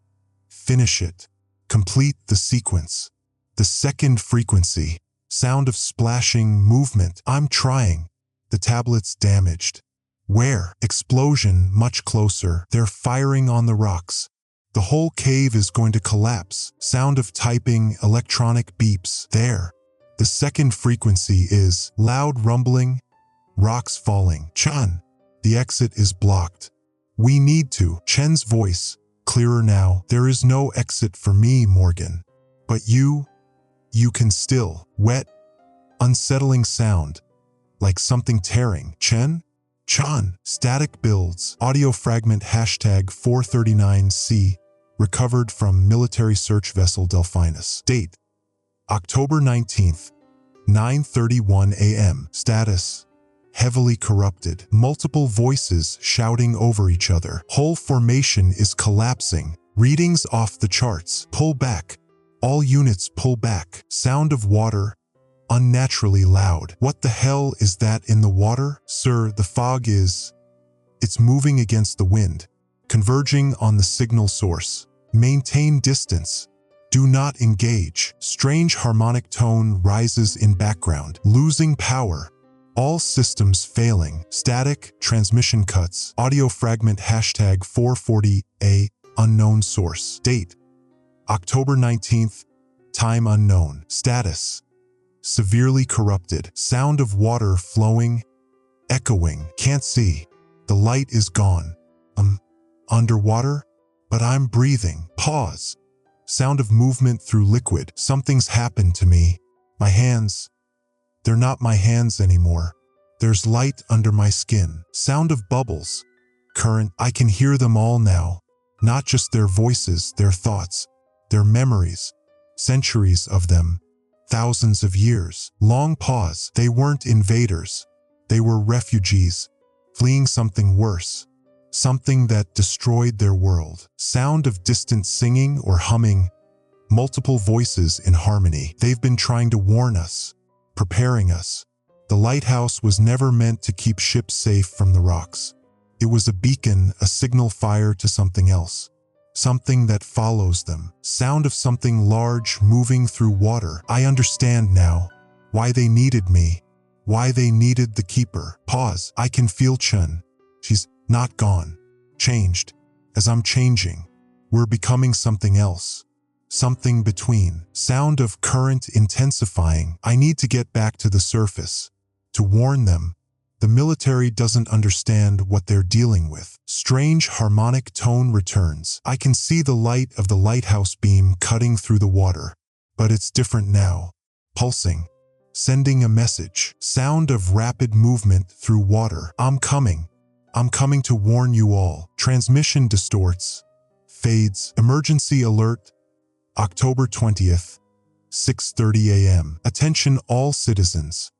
Speaker 1: finish it. Complete the sequence. The second frequency. Sound of splashing movement. I'm trying. The tablet's damaged. Where? Explosion much closer. They're firing on the rocks. The whole cave is going to collapse. Sound of typing, electronic beeps. There. The second frequency is loud rumbling, rocks falling. Chun, the exit is blocked. We need to. Chen's voice, clearer now. There is no exit for me, Morgan. But you can still. Wet, unsettling sound, like something tearing. Chen, Chan, static builds, audio fragment #439C, recovered from military search vessel Delphinus. Date, October 19th, 9:31 a.m. Status, heavily corrupted. Multiple voices shouting over each other. Whole formation is collapsing. Readings off the charts. Pull back. All units pull back. Sound of water, unnaturally loud. What the hell is that in the water? Sir, the fog is... It's moving against the wind, converging on the signal source. Maintain distance. Do not engage. Strange harmonic tone rises in background. Losing power. All systems failing. Static, transmission cuts. Audio fragment #440A, unknown source. Date, October 19th, time unknown. Status, severely corrupted. Sound of water flowing, echoing. Can't see. The light is gone. Underwater? But I'm breathing. Pause. Sound of movement through liquid. Something's happened to me. My hands. They're not my hands anymore. There's light under my skin. Sound of bubbles. Current. I can hear them all now. Not just their voices, their thoughts, their memories. Centuries of them. Thousands of years. Long pause. They weren't invaders. They were refugees, fleeing something worse. Something that destroyed their world. Sound of distant singing or humming. Multiple voices in harmony. They've been trying to warn us, preparing us. The lighthouse was never meant to keep ships safe from the rocks. It was a beacon, a signal fire to something else. Something that follows them. Sound of something large moving through water. I understand now why they needed me, why they needed the keeper. Pause. I can feel Chun. She's not gone. Changed. As I'm changing. We're becoming something else. Something between. Sound of current intensifying. I need to get back to the surface. To warn them. The military doesn't understand what they're dealing with. Strange harmonic tone returns. I can see the light of the lighthouse beam cutting through the water. But it's different now. Pulsing. Sending a message. Sound of rapid movement through water. I'm coming. I'm coming to warn you all. Transmission distorts. Fades. Emergency alert. October 20th, 6:30 a.m. Attention all citizens.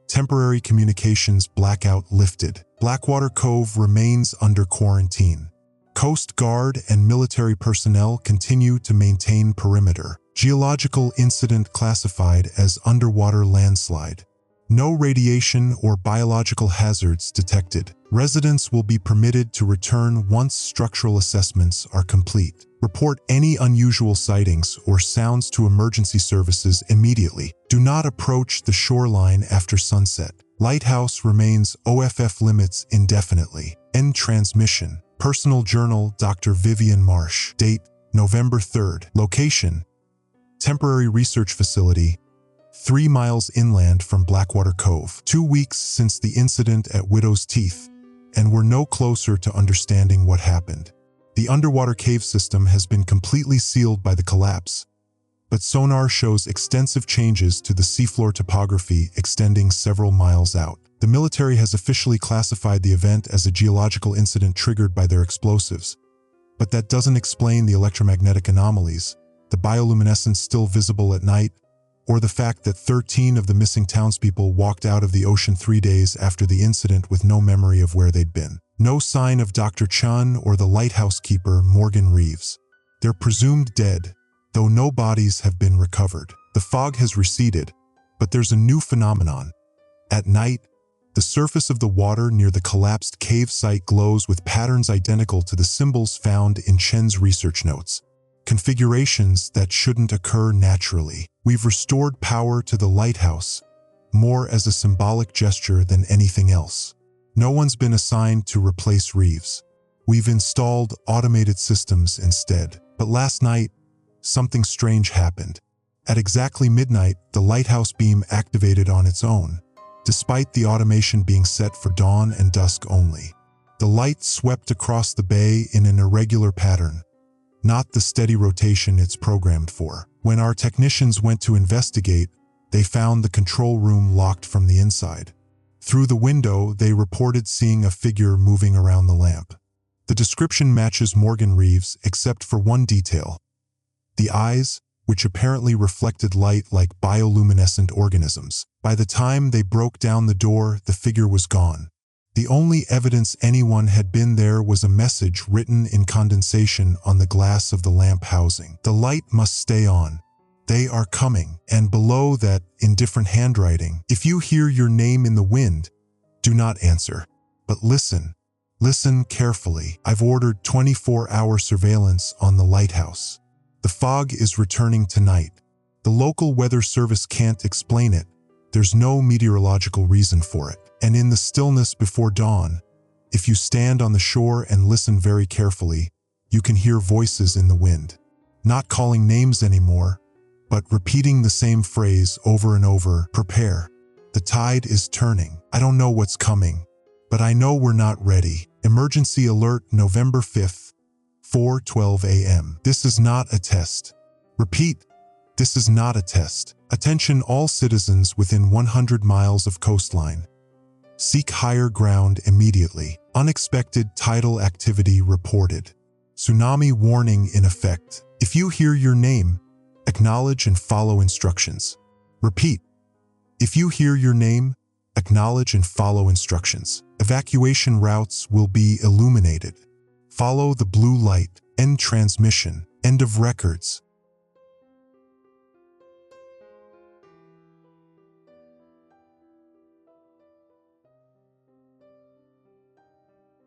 Speaker 1: Temporary communications blackout lifted. Blackwater Cove remains under quarantine. Coast Guard and military personnel continue to maintain perimeter. Geological incident classified as underwater landslide. No radiation or biological hazards detected. Residents will be permitted to return once structural assessments are complete. Report any unusual sightings or sounds to emergency services immediately. Do not approach the shoreline after sunset. Lighthouse remains OFF limits indefinitely. End transmission. Personal Journal, Dr. Vivian Marsh. Date, November 3rd. Location, temporary research facility, 3 miles inland from Blackwater Cove. 2 weeks since the incident at Widow's Teeth, and we're no closer to understanding what happened. The underwater cave system has been completely sealed by the collapse, but sonar shows extensive changes to the seafloor topography extending several miles out. The military has officially classified the event as a geological incident triggered by their explosives, but that doesn't explain the electromagnetic anomalies, the bioluminescence still visible at night, or the fact that 13 of the missing townspeople walked out of the ocean 3 days after the incident with no memory of where they'd been. No sign of Dr. Chun or the lighthouse keeper, Morgan Reeves. They're presumed dead, though no bodies have been recovered. The fog has receded, but there's a new phenomenon. At night, the surface of the water near the collapsed cave site glows with patterns identical to the symbols found in Chen's research notes. Configurations that shouldn't occur naturally. We've restored power to the lighthouse, more as a symbolic gesture than anything else. No one's been assigned to replace Reeves. We've installed automated systems instead. But last night, something strange happened. At exactly midnight, the lighthouse beam activated on its own, despite the automation being set for dawn and dusk only. The light swept across the bay in an irregular pattern, not the steady rotation it's programmed for. When our technicians went to investigate, they found the control room locked from the inside. Through the window, they reported seeing a figure moving around the lamp. The description matches Morgan Reeves except for one detail. The eyes, which apparently reflected light like bioluminescent organisms. By the time they broke down the door, the figure was gone. The only evidence anyone had been there was a message written in condensation on the glass of the lamp housing. The light must stay on. They are coming. And below that, in different handwriting, if you hear your name in the wind, do not answer, but listen. Listen carefully. I've ordered 24-hour surveillance on the lighthouse. The fog is returning tonight. The local weather service can't explain it. There's no meteorological reason for it. And in the stillness before dawn, if you stand on the shore and listen very carefully, you can hear voices in the wind. Not calling names anymore, but repeating the same phrase over and over. Prepare. The tide is turning. I don't know what's coming, but I know we're not ready. Emergency alert, November 5th, 4:12 a.m. This is not a test. Repeat, this is not a test. Attention all citizens within 100 miles of coastline. Seek higher ground immediately. Unexpected tidal activity reported. Tsunami warning in effect. If you hear your name, acknowledge and follow instructions. Repeat. If you hear your name, acknowledge and follow instructions. Evacuation routes will be illuminated. Follow the blue light. End transmission. End of records.